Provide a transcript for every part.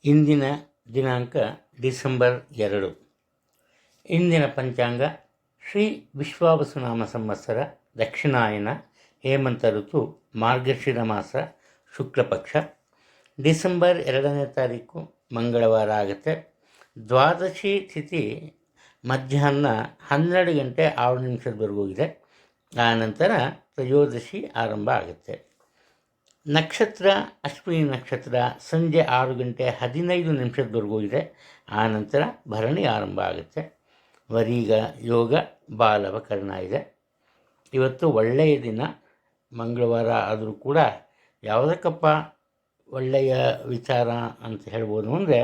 ಇಂದಿನ ದಿನಾಂಕ ಡಿಸೆಂಬರ್ 2. ಇಂದಿನ ಪಂಚಾಂಗ ಶ್ರೀ ವಿಶ್ವಾವಸುನಾಮ ಸಂವತ್ಸರ, ದಕ್ಷಿಣಾಯನ, ಹೇಮಂತ ಋತು, ಮಾರ್ಗಶಿರ ಮಾಸ, ಶುಕ್ಲಪಕ್ಷ. ಡಿಸೆಂಬರ್ 2ನೇ ತಾರೀಕು ಮಂಗಳವಾರ ಆಗುತ್ತೆ. ದ್ವಾದಶಿ ತಿಥಿ ಮಧ್ಯಾಹ್ನ 12 ಗಂಟೆ 6 ನಿಮಿಷದವರೆಗೂ ಇದೆ. ಆ ನಂತರ ತ್ರಯೋದಶಿ ಆರಂಭ ಆಗುತ್ತೆ. ನಕ್ಷತ್ರ ಅಶ್ವಿನಿ ನಕ್ಷತ್ರ ಸಂಜೆ 6 ಗಂಟೆ 15 ನಿಮಿಷದವರೆಗೂ ಇದೆ. ಆ ನಂತರ ಭರಣಿ ಆರಂಭ ಆಗುತ್ತೆ. ವರೀಗ ಯೋಗ ಬಾಲವಕರಣ ಇದೆ. ಇವತ್ತು ಒಳ್ಳೆಯ ದಿನ, ಮಂಗಳವಾರ ಆದರೂ ಕೂಡ ಯಾವುದಕ್ಕಪ್ಪ ಒಳ್ಳೆಯ ವಿಚಾರ ಅಂತ ಹೇಳ್ಬೋದು ಅಂದರೆ,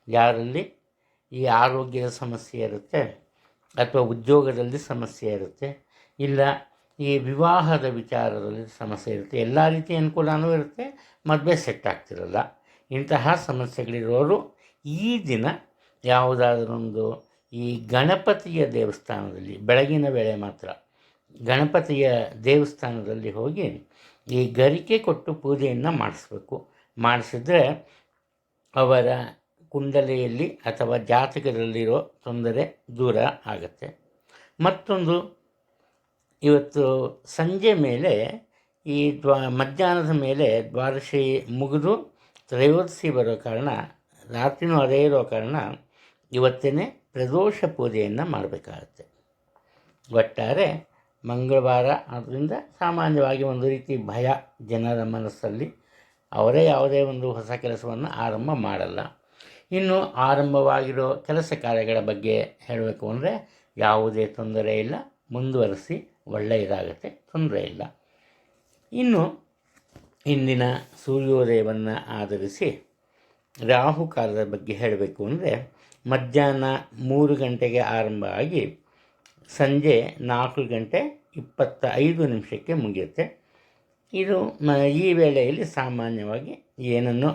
ಯಾರಲ್ಲಿ ಈ ಆರೋಗ್ಯದ ಸಮಸ್ಯೆ ಇರುತ್ತೆ ಅಥವಾ ಉದ್ಯೋಗದಲ್ಲಿ ಸಮಸ್ಯೆ ಇರುತ್ತೆ, ಇಲ್ಲ ಈ ವಿವಾಹದ ವಿಚಾರದಲ್ಲಿ ಸಮಸ್ಯೆ ಇರುತ್ತೆ, ಎಲ್ಲ ರೀತಿಯ ಅನುಕೂಲನೂ ಇರುತ್ತೆ, ಮದುವೆ ಸೆಟ್ ಆಗ್ತಿರಲ್ಲ, ಇಂತಹ ಸಮಸ್ಯೆಗಳಿರೋರು ಈ ದಿನ ಯಾವುದಾದ್ರೊಂದು ಈ ಗಣಪತಿಯ ದೇವಸ್ಥಾನದಲ್ಲಿ ಬೆಳಗಿನ ವೇಳೆ ಮಾತ್ರ ಗಣಪತಿಯ ದೇವಸ್ಥಾನದಲ್ಲಿ ಹೋಗಿ ಈ ಗರಿಕೆ ಕೊಟ್ಟು ಪೂಜೆಯನ್ನು ಮಾಡಿಸ್ಬೇಕು. ಮಾಡಿಸಿದ್ರೆ ಅವರ ಕುಂಡಲಿಯಲ್ಲಿ ಅಥವಾ ಜಾತಕದಲ್ಲಿರೋ ತೊಂದರೆ ದೂರ ಆಗುತ್ತೆ. ಮತ್ತೊಂದು, ಇವತ್ತು ಸಂಜೆ ಮೇಲೆ ಈ ಮಧ್ಯಾಹ್ನದ ಮೇಲೆ ದ್ವಾದಶಿ ಮುಗಿದು ತ್ರಯೋದಶಿ ಬರೋ ಕಾರಣ, ರಾತ್ರಿನೂ ಅದೇ ಇರೋ ಕಾರಣ ಇವತ್ತೇ ಪ್ರದೋಷ ಪೂಜೆಯನ್ನು ಮಾಡಬೇಕಾಗತ್ತೆ. ಒಟ್ಟಾರೆ ಮಂಗಳವಾರ ಆದ್ದರಿಂದ ಸಾಮಾನ್ಯವಾಗಿ ಒಂದು ರೀತಿ ಭಯ ಜನರ ಮನಸ್ಸಲ್ಲಿ, ಅವರೇ ಯಾವುದೇ ಒಂದು ಹೊಸ ಕೆಲಸವನ್ನು ಆರಂಭ ಮಾಡಲ್ಲ. ಇನ್ನು ಆರಂಭವಾಗಿರೋ ಕೆಲಸ ಕಾರ್ಯಗಳ ಬಗ್ಗೆ ಹೇಳಬೇಕು ಅಂದರೆ ಯಾವುದೇ ತೊಂದರೆ ಇಲ್ಲ, ಮುಂದುವರಿಸಿ ಒಳ್ಳೆಯದಾಗತ್ತೆ, ತೊಂದರೆ ಇಲ್ಲ. ಇನ್ನು ಇಂದಿನ ಸೂರ್ಯೋದಯವನ್ನು ಆಧರಿಸಿ ರಾಹುಕಾಲದ ಬಗ್ಗೆ ಹೇಳಬೇಕು ಅಂದರೆ, ಮಧ್ಯಾಹ್ನ 3 ಗಂಟೆಗೆ ಆರಂಭ ಆಗಿ ಸಂಜೆ 4 ಗಂಟೆ 25 ನಿಮಿಷಕ್ಕೆ ಮುಗಿಯುತ್ತೆ. ಇದು ಈ ವೇಳೆಯಲ್ಲಿ ಸಾಮಾನ್ಯವಾಗಿ ಏನನ್ನು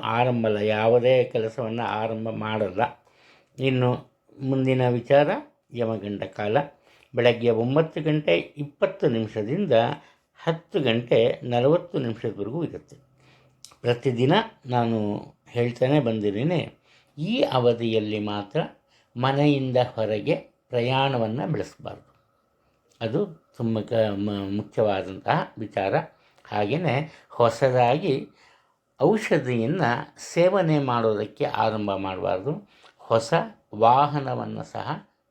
ಯಾವುದೇ ಕೆಲಸವನ್ನು ಆರಂಭ ಮಾಡಲ್ಲ. ಇನ್ನು ಮುಂದಿನ ವಿಚಾರ ಯಮಗಂಡ ಕಾಲ ಬೆಳಗ್ಗೆ 9 ಗಂಟೆ 20 ನಿಮಿಷದಿಂದ 10 ಗಂಟೆ 40 ನಿಮಿಷದವರೆಗೂ ಇರುತ್ತೆ. ಪ್ರತಿದಿನ ನಾನು ಹೇಳ್ತಾನೆ ಬಂದಿದ್ದೀನಿ, ಈ ಅವಧಿಯಲ್ಲಿ ಮಾತ್ರ ಮನೆಯಿಂದ ಹೊರಗೆ ಪ್ರಯಾಣವನ್ನು ಬೆಳೆಸಬಾರ್ದು. ಅದು ತುಂಬ ಮುಖ್ಯವಾದಂತಹ ವಿಚಾರ. ಹಾಗೆಯೇ ಹೊಸದಾಗಿ ಔಷಧಿಯನ್ನು ಸೇವನೆ ಮಾಡೋದಕ್ಕೆ ಆರಂಭ ಮಾಡಬಾರ್ದು. ಹೊಸ ವಾಹನವನ್ನು ಸಹ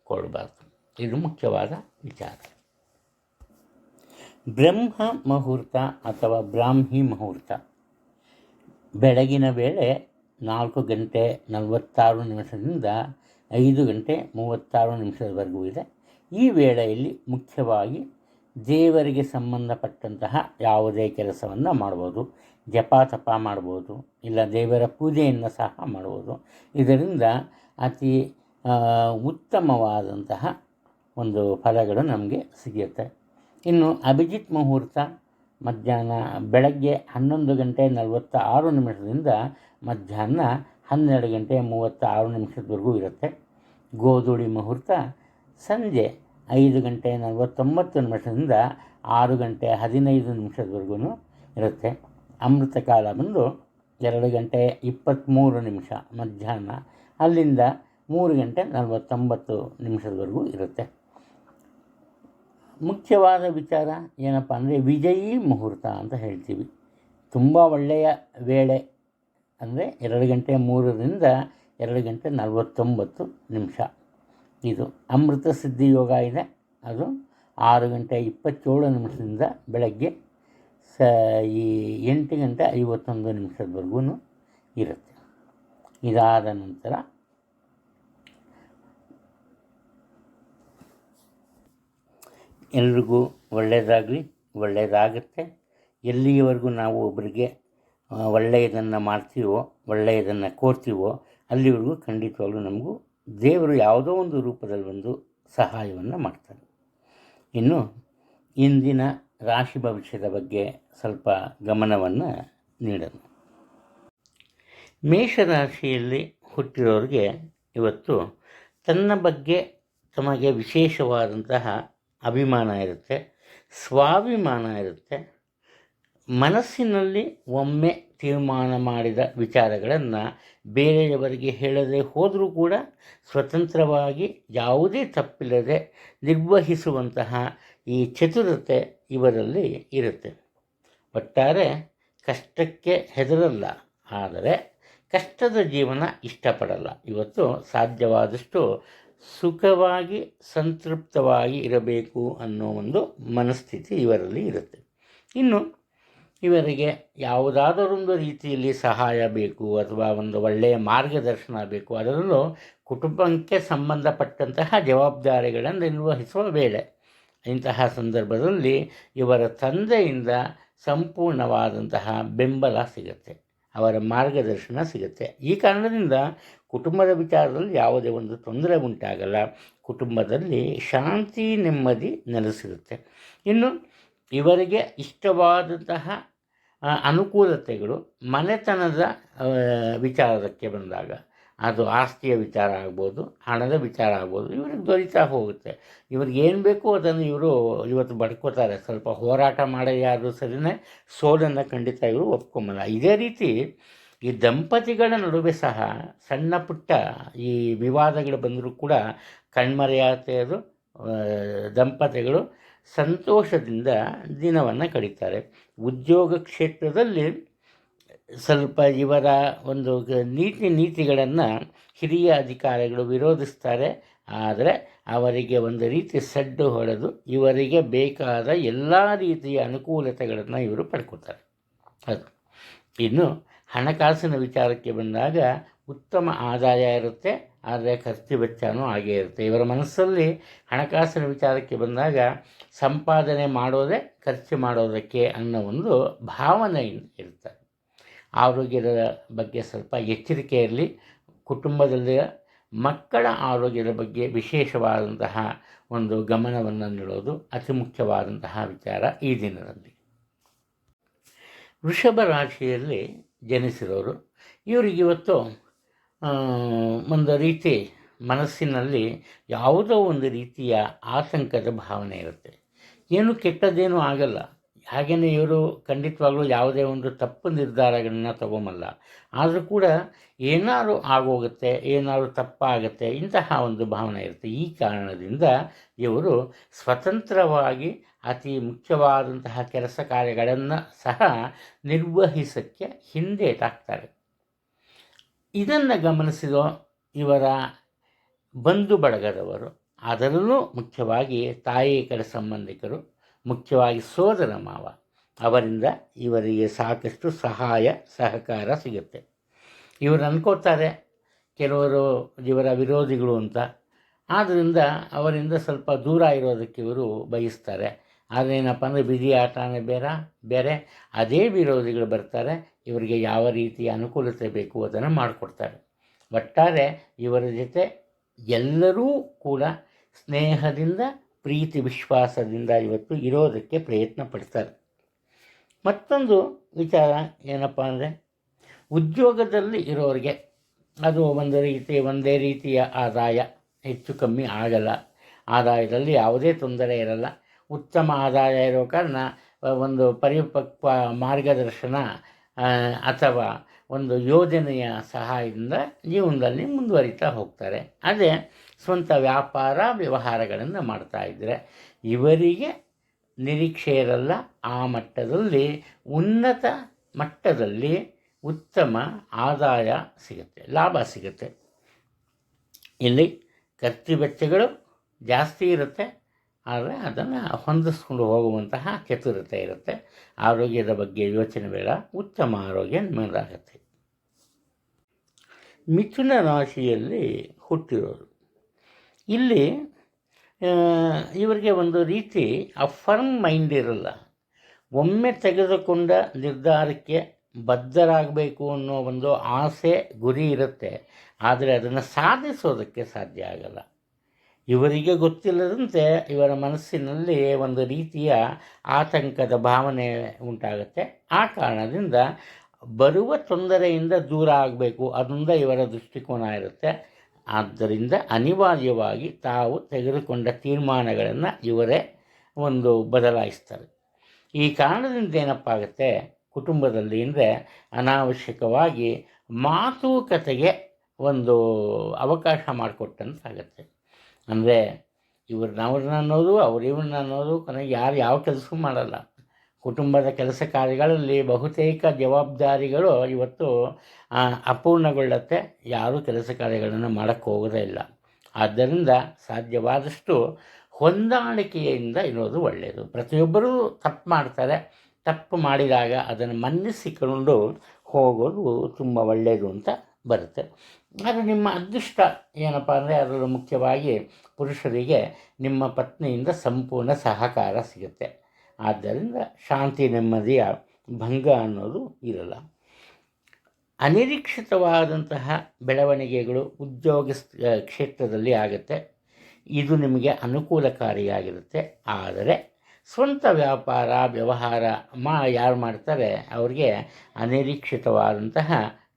ಕೊಡಬಾರ್ದು. ಇದು ಮುಖ್ಯವಾದ ವಿಚಾರ. ಬ್ರಹ್ಮ ಮುಹೂರ್ತ ಅಥವಾ ಬ್ರಾಹ್ಮಿ ಮುಹೂರ್ತ ಬೆಳಗಿನ ವೇಳೆ 4 ಗಂಟೆ 46 ನಿಮಿಷದಿಂದ 5 ಗಂಟೆ 36 ನಿಮಿಷದವರೆಗೂ ಇದೆ. ಈ ವೇಳೆಯಲ್ಲಿ ಮುಖ್ಯವಾಗಿ ದೇವರಿಗೆ ಸಂಬಂಧಪಟ್ಟಂತಹ ಯಾವುದೇ ಕೆಲಸವನ್ನು ಮಾಡ್ಬೋದು. ಜಪ ತಪ ಮಾಡ್ಬೋದು, ಇಲ್ಲ ದೇವರ ಪೂಜೆಯನ್ನು ಸಹ ಮಾಡ್ಬೋದು. ಇದರಿಂದ ಅತಿ ಉತ್ತಮವಾದಂತಹ ಒಂದು ಫಲಗಳು ನಮಗೆ ಸಿಗುತ್ತೆ. ಇನ್ನು ಅಭಿಜಿತ್ ಮುಹೂರ್ತ ಬೆಳಗ್ಗೆ 11 ಗಂಟೆ 46 ನಿಮಿಷದಿಂದ ಮಧ್ಯಾಹ್ನ 12 ಗಂಟೆ 36 ನಿಮಿಷದವರೆಗೂ ಇರುತ್ತೆ. ಗೋಧೂಳಿ ಮುಹೂರ್ತ ಸಂಜೆ 5 ಗಂಟೆ 49 ನಿಮಿಷದಿಂದ 6 ಗಂಟೆ 15 ನಿಮಿಷದವರೆಗೂ ಇರುತ್ತೆ. ಅಮೃತ ಕಾಲ ಬಂದು 2 ಗಂಟೆ 23 ನಿಮಿಷ ಮಧ್ಯಾಹ್ನ, ಅಲ್ಲಿಂದ 3 ಗಂಟೆ 49 ನಿಮಿಷದವರೆಗೂ ಇರುತ್ತೆ. ಮುಖ್ಯವಾದ ವಿಚಾರ ಏನಪ್ಪ ಅಂದರೆ ವಿಜಯೀ ಮುಹೂರ್ತ ಅಂತ ಹೇಳ್ತೀವಿ. ತುಂಬ ಒಳ್ಳೆಯ ವೇಳೆ ಅಂದರೆ 2 ಗಂಟೆ 3ರಿಂದ 2 ಗಂಟೆ 49 ನಿಮಿಷ. ಇದು ಅಮೃತ ಸಿದ್ಧಿ ಯೋಗ ಇದೆ. ಅದು 6 ಗಂಟೆ 27 ನಿಮಿಷದಿಂದ ಬೆಳಗ್ಗೆ ಈ 8 ಗಂಟೆ 51 ನಿಮಿಷದವರೆಗೂ ಇರುತ್ತೆ. ಇದಾದ ನಂತರ ಎಲ್ರಿಗೂ ಒಳ್ಳೆಯದಾಗಲಿ, ಒಳ್ಳೆಯದಾಗುತ್ತೆ. ಎಲ್ಲಿಯವರೆಗೂ ನಾವು ಒಬ್ಬರಿಗೆ ಒಳ್ಳೆಯದನ್ನು ಮಾಡ್ತೀವೋ, ಒಳ್ಳೆಯದನ್ನು ಕೋರ್ತೀವೋ, ಅಲ್ಲಿವರೆಗೂ ಖಂಡಿತವಾಗ್ಲೂ ನಮಗೂ ದೇವರು ಯಾವುದೋ ಒಂದು ರೂಪದಲ್ಲಿ ಒಂದು ಸಹಾಯವನ್ನು ಮಾಡ್ತಾರೆ. ಇನ್ನು ಇಂದಿನ ರಾಶಿ ಭವಿಷ್ಯದ ಬಗ್ಗೆ ಸ್ವಲ್ಪ ಗಮನವನ್ನು ನೀಡೋಣ. ಮೇಷರಾಶಿಯಲ್ಲಿ ಹುಟ್ಟಿರೋರಿಗೆ ಇವತ್ತು ತನ್ನ ಬಗ್ಗೆ ತಮಗೆ ವಿಶೇಷವಾದಂತಹ ಅಭಿಮಾನ ಇರುತ್ತೆ, ಸ್ವಾಭಿಮಾನ ಇರುತ್ತೆ. ಮನಸ್ಸಿನಲ್ಲಿ ಒಮ್ಮೆ ತೀರ್ಮಾನ ಮಾಡಿದ ವಿಚಾರಗಳನ್ನು ಬೇರೆಯವರಿಗೆ ಹೇಳದೆ ಹೋದರೂ ಕೂಡ ಸ್ವತಂತ್ರವಾಗಿ ಯಾವುದೇ ತಪ್ಪಿಲ್ಲದೆ ನಿರ್ವಹಿಸುವಂತಹ ಈ ಚತುರತೆ ಇವರಲ್ಲಿ ಇರುತ್ತೆ. ಒಟ್ಟಾರೆ ಕಷ್ಟಕ್ಕೆ ಹೆದರಲ್ಲ, ಆದರೆ ಕಷ್ಟದ ಜೀವನ ಇಷ್ಟಪಡಲ್ಲ. ಇವತ್ತು ಸಾಧ್ಯವಾದಷ್ಟು ಸುಖವಾಗಿ ಸಂತೃಪ್ತವಾಗಿ ಇರಬೇಕು ಅನ್ನೋ ಒಂದು ಮನಸ್ಥಿತಿ ಇವರಲ್ಲಿ ಇರುತ್ತೆ. ಇನ್ನು ಇವರಿಗೆ ಯಾವುದಾದರೊಂದು ರೀತಿಯಲ್ಲಿ ಸಹಾಯ ಬೇಕು ಅಥವಾ ಒಂದು ಒಳ್ಳೆಯ ಮಾರ್ಗದರ್ಶನ ಬೇಕು, ಅದರಲ್ಲೂ ಕುಟುಂಬಕ್ಕೆ ಸಂಬಂಧಪಟ್ಟಂತಹ ಜವಾಬ್ದಾರಿಗಳನ್ನು ನಿರ್ವಹಿಸುವ ವೇಳೆ. ಇಂತಹ ಸಂದರ್ಭದಲ್ಲಿ ಇವರ ತಂದೆಯಿಂದ ಸಂಪೂರ್ಣವಾದಂತಹ ಬೆಂಬಲ ಸಿಗುತ್ತೆ, ಅವರ ಮಾರ್ಗದರ್ಶನ ಸಿಗುತ್ತೆ. ಈ ಕಾರಣದಿಂದ ಕುಟುಂಬದ ವಿಚಾರದಲ್ಲಿ ಯಾವುದೇ ಒಂದು ತೊಂದರೆ ಉಂಟಾಗಲ್ಲ, ಕುಟುಂಬದಲ್ಲಿ ಶಾಂತಿ ನೆಮ್ಮದಿ ನೆಲೆಸಿರುತ್ತೆ. ಇನ್ನು ಇವರಿಗೆ ಇಷ್ಟವಾದಂತಹ ಅನುಕೂಲತೆಗಳು ಮನೆತನದ ವಿಚಾರಕ್ಕೆ ಬಂದಾಗ, ಅದು ಆಸ್ತಿಯ ವಿಚಾರ ಆಗ್ಬೋದು, ಹಣದ ವಿಚಾರ ಆಗ್ಬೋದು, ಇವ್ರಿಗೆ ದೊರೀತಾ ಹೋಗುತ್ತೆ. ಇವ್ರಿಗೆ ಏನು ಬೇಕೋ ಅದನ್ನು ಇವರು ಇವತ್ತು ಬಡ್ಕೋತಾರೆ. ಸ್ವಲ್ಪ ಹೋರಾಟ ಮಾಡೋದಾದರೂ ಸರಿಯೇ, ಸೋಲನ್ನು ಖಂಡಿತ ಇವರು ಒಪ್ಕೊಂಬಲ್ಲ. ಇದೇ ರೀತಿ ಈ ದಂಪತಿಗಳ ನಡುವೆ ಸಹ ಸಣ್ಣ ಪುಟ್ಟ ಈ ವಿವಾದಗಳು ಬಂದರೂ ಕೂಡ ಕಣ್ಮರೆಯಾಗ್ತಾಯಿದ್ದು ದಂಪತಿಗಳು ಸಂತೋಷದಿಂದ ದಿನವನ್ನು ಕಳೀತಾರೆ. ಉದ್ಯೋಗ ಕ್ಷೇತ್ರದಲ್ಲಿ ಸ್ವಲ್ಪ ಇವರ ಒಂದು ನೀತಿಗಳನ್ನು ಹಿರಿಯ ಅಧಿಕಾರಿಗಳು ವಿರೋಧಿಸ್ತಾರೆ. ಆದರೆ ಅವರಿಗೆ ಒಂದು ರೀತಿ ಸಡ್ಡು ಹೊಡೆದು ಇವರಿಗೆ ಬೇಕಾದ ಎಲ್ಲ ರೀತಿಯ ಅನುಕೂಲತೆಗಳನ್ನು ಇವರು ಪಡ್ಕೊತಾರೆ. ಅದು ಇನ್ನು ಹಣಕಾಸಿನ ವಿಚಾರಕ್ಕೆ ಬಂದಾಗ ಉತ್ತಮ ಆದಾಯ ಇರುತ್ತೆ, ಆದರೆ ಖರ್ಚು ವೆಚ್ಚವೂ ಹಾಗೇ ಇರುತ್ತೆ. ಇವರ ಮನಸ್ಸಲ್ಲಿ ಹಣಕಾಸಿನ ವಿಚಾರಕ್ಕೆ ಬಂದಾಗ ಸಂಪಾದನೆ ಮಾಡೋದೇ ಖರ್ಚು ಮಾಡೋದಕ್ಕೆ ಅನ್ನೋ ಒಂದು ಭಾವನೆ ಇರುತ್ತೆ. ಆರೋಗ್ಯದ ಬಗ್ಗೆ ಸ್ವಲ್ಪ ಎಚ್ಚರಿಕೆ ಇರಲಿ. ಕುಟುಂಬದಲ್ಲಿ ಮಕ್ಕಳ ಆರೋಗ್ಯದ ಬಗ್ಗೆ ವಿಶೇಷವಾದಂತಹ ಒಂದು ಗಮನವನ್ನು ನೀಡೋದು ಅತಿ ಮುಖ್ಯವಾದಂತಹ ವಿಚಾರ ಈ ದಿನದಲ್ಲಿ. ವೃಷಭ ರಾಶಿಯಲ್ಲಿ ಜನಿಸಿರೋರು, ಇವರಿಗಿವತ್ತು ಒಂದು ರೀತಿ ಮನಸ್ಸಿನಲ್ಲಿ ಯಾವುದೋ ಒಂದು ರೀತಿಯ ಆತಂಕದ ಭಾವನೆ ಇರುತ್ತೆ. ಏನು ಕೆಟ್ಟದ್ದೇನೂ ಆಗಲ್ಲ, ಹಾಗೆಯೇ ಇವರು ಖಂಡಿತವಾಗ್ಲೂ ಯಾವುದೇ ಒಂದು ತಪ್ಪು ನಿರ್ಧಾರಗಳನ್ನ ತಗೊಂಬಲ್ಲ. ಆದರೂ ಕೂಡ ಏನಾದರೂ ಆಗೋಗುತ್ತೆ, ಏನಾದರೂ ತಪ್ಪಾಗುತ್ತೆ, ಇಂತಹ ಒಂದು ಭಾವನೆ ಇರುತ್ತೆ. ಈ ಕಾರಣದಿಂದ ಇವರು ಸ್ವತಂತ್ರವಾಗಿ ಅತಿ ಮುಖ್ಯವಾದಂತಹ ಕೆಲಸ ಕಾರ್ಯಗಳನ್ನು ಸಹ ನಿರ್ವಹಿಸೋಕ್ಕೆ ಹಿಂದೇಟಾಗ್ತಾರೆ. ಇದನ್ನು ಗಮನಿಸಿದ ಇವರ ಬಂಧು ಬಳಗದವರು, ಅದರಲ್ಲೂ ಮುಖ್ಯವಾಗಿ ತಾಯಿ ಕಡೆ ಸಂಬಂಧಿಕರು, ಮುಖ್ಯವಾಗಿ ಸೋದರ ಮಾವ, ಅವರಿಂದ ಇವರಿಗೆ ಸಾಕಷ್ಟು ಸಹಾಯ ಸಹಕಾರ ಸಿಗುತ್ತೆ. ಇವರು ಅನ್ಕೋತಾರೆ ಕೆಲವರು ಇವರ ವಿರೋಧಿಗಳು ಅಂತ, ಆದ್ದರಿಂದ ಅವರಿಂದ ಸ್ವಲ್ಪ ದೂರ ಇರೋದಕ್ಕೆ ಇವರು ಬಯಸ್ತಾರೆ. ಆದರೆ ಏನಪ್ಪ ಅಂದರೆ ಬಿಡಿ ಆಟನೇ ಬೇರೆ ಅದೇ ವಿರೋಧಿಗಳು ಬರ್ತಾರೆ, ಇವರಿಗೆ ಯಾವ ರೀತಿಯ ಅನುಕೂಲತೆ ಬೇಕು ಅದನ್ನು ಮಾಡಿಕೊಡ್ತಾರೆ. ಒಟ್ಟಾರೆ ಇವರ ಜೊತೆ ಎಲ್ಲರೂ ಕೂಡ ಸ್ನೇಹದಿಂದ ಪ್ರೀತಿ ವಿಶ್ವಾಸದಿಂದ ಇವತ್ತು ಇರೋದಕ್ಕೆ ಪ್ರಯತ್ನ ಪಡ್ತಾರೆ. ಮತ್ತೊಂದು ವಿಚಾರ ಏನಪ್ಪ ಅಂದರೆ, ಉದ್ಯೋಗದಲ್ಲಿ ಇರೋರಿಗೆ ಅದು ಒಂದು ರೀತಿ ಒಂದೇ ರೀತಿಯ ಆದಾಯ, ಹೆಚ್ಚು ಕಮ್ಮಿ ಆಗಲ್ಲ. ಆದಾಯದಲ್ಲಿ ಯಾವುದೇ ತೊಂದರೆ ಇರಲ್ಲ. ಉತ್ತಮ ಆದಾಯ ಇರೋ ಕಾರಣ ಒಂದು ಪರಿಪಕ್ವ ಮಾರ್ಗದರ್ಶನ ಅಥವಾ ಒಂದು ಯೋಜನೆಯ ಸಹಾಯದಿಂದ ಜೀವನದಲ್ಲಿ ಮುಂದುವರಿತಾ ಹೋಗ್ತಾರೆ. ಅದೇ ಸ್ವಂತ ವ್ಯಾಪಾರ ವ್ಯವಹಾರಗಳನ್ನು ಮಾಡ್ತಾಯಿದ್ರೆ ಇವರಿಗೆ ನಿರೀಕ್ಷೆ ಇರಲ್ಲ. ಆ ಮಟ್ಟದಲ್ಲಿ ಉನ್ನತ ಮಟ್ಟದಲ್ಲಿ ಉತ್ತಮ ಆದಾಯ ಸಿಗುತ್ತೆ, ಲಾಭ ಸಿಗುತ್ತೆ. ಇಲ್ಲಿ ಖರ್ಚು ವೆಚ್ಚಗಳು ಜಾಸ್ತಿ ಇರುತ್ತೆ, ಆದರೆ ಅದನ್ನು ಹೊಂದಿಸ್ಕೊಂಡು ಹೋಗುವಂತಹ ಚತುರತೆ ಇರುತ್ತೆ. ಆರೋಗ್ಯದ ಬಗ್ಗೆ ಯೋಚನೆ ಬೇಡ, ಉತ್ತಮ ಆರೋಗ್ಯ ನಿಮ್ಮದಾಗುತ್ತೆ. ಮಿಥುನ ರಾಶಿಯಲ್ಲಿ ಹುಟ್ಟಿರೋರು, ಇಲ್ಲಿ ಇವರಿಗೆ ಒಂದು ರೀತಿ ಫರ್ಮ್ ಮೈಂಡ್ ಇರಲ್ಲ. ಒಮ್ಮೆ ತೆಗೆದುಕೊಂಡ ನಿರ್ಧಾರಕ್ಕೆ ಬದ್ಧರಾಗಬೇಕು ಅನ್ನೋ ಒಂದು ಆಸೆ ಗುರಿ ಇರುತ್ತೆ, ಆದರೆ ಅದನ್ನು ಸಾಧಿಸೋದಕ್ಕೆ ಸಾಧ್ಯ ಆಗಲ್ಲ. ಇವರಿಗೆ ಗೊತ್ತಿಲ್ಲದಂತೆ ಇವರ ಮನಸ್ಸಿನಲ್ಲಿ ಒಂದು ರೀತಿಯ ಆತಂಕದ ಭಾವನೆ ಉಂಟಾಗುತ್ತೆ. ಆ ಕಾರಣದಿಂದ ಬರುವ ತೊಂದರೆಯಿಂದ ದೂರ ಆಗಬೇಕು ಅದರಿಂದ ಇವರ ದೃಷ್ಟಿಕೋನ ಇರುತ್ತೆ. ಆದ್ದರಿಂದ ಅನಿವಾರ್ಯವಾಗಿ ತಾವು ತೆಗೆದುಕೊಂಡ ತೀರ್ಮಾನಗಳನ್ನು ಇವರೇ ಒಂದು ಬದಲಾಯಿಸ್ತಾರೆ. ಈ ಕಾರಣದಿಂದ ಏನಪ್ಪ ಆಗುತ್ತೆ, ಕುಟುಂಬದಲ್ಲಿ ಅಂದರೆ ಅನಾವಶ್ಯಕವಾಗಿ ಮಾತುಕತೆಗೆ ಒಂದು ಅವಕಾಶ ಮಾಡಿಕೊಟ್ಟಂತಾಗತ್ತೆ. ಅಂದರೆ ಅವ್ರನ್ನ ಅನ್ನೋದು ಇವ್ರನ್ನ ಅನ್ನೋದು ಕೊನೆಗೆ ಯಾರು ಯಾವ ಕೆಲಸವೂ ಮಾಡಲ್ಲ. ಕುಟುಂಬದ ಕೆಲಸ ಕಾರ್ಯಗಳಲ್ಲಿ ಬಹುತೇಕ ಜವಾಬ್ದಾರಿಗಳು ಇವತ್ತು ಅಪೂರ್ಣಗೊಳ್ಳುತ್ತೆ. ಯಾರೂ ಕೆಲಸ ಕಾರ್ಯಗಳನ್ನು ಮಾಡೋಕ್ಕೆ ಹೋಗೋದೇ ಇಲ್ಲ. ಆದ್ದರಿಂದ ಸಾಧ್ಯವಾದಷ್ಟು ಹೊಂದಾಣಿಕೆಯಿಂದ ಇರೋದು ಒಳ್ಳೆಯದು. ಪ್ರತಿಯೊಬ್ಬರೂ ತಪ್ಪು ಮಾಡ್ತಾರೆ. ತಪ್ಪು ಮಾಡಿದಾಗ ಅದನ್ನು ಮನ್ನಿಸಿಕೊಂಡು ಹೋಗೋದು ತುಂಬ ಒಳ್ಳೆಯದು ಅಂತ ಬರುತ್ತೆ. ಆದರೆ ನಿಮ್ಮ ಅದೃಷ್ಟ ಏನಪ್ಪ ಅಂದರೆ ಅದರಲ್ಲಿ ಮುಖ್ಯವಾಗಿ ಪುರುಷರಿಗೆ ನಿಮ್ಮ ಪತ್ನಿಯಿಂದ ಸಂಪೂರ್ಣ ಸಹಕಾರ ಸಿಗುತ್ತೆ. ಆದ್ದರಿಂದ ಶಾಂತಿ ನೆಮ್ಮದಿಯ ಭಂಗ ಅನ್ನೋದು ಇರಲ್ಲ. ಅನಿರೀಕ್ಷಿತವಾದಂತಹ ಬೆಳವಣಿಗೆಗಳು ಉದ್ಯೋಗ ಕ್ಷೇತ್ರದಲ್ಲಿ ಆಗುತ್ತೆ. ಇದು ನಿಮಗೆ ಅನುಕೂಲಕಾರಿಯಾಗಿರುತ್ತೆ. ಆದರೆ ಸ್ವಂತ ವ್ಯವಹಾರ ಯಾರು ಮಾಡ್ತಾರೆ ಅವ್ರಿಗೆ ಅನಿರೀಕ್ಷಿತವಾದಂತಹ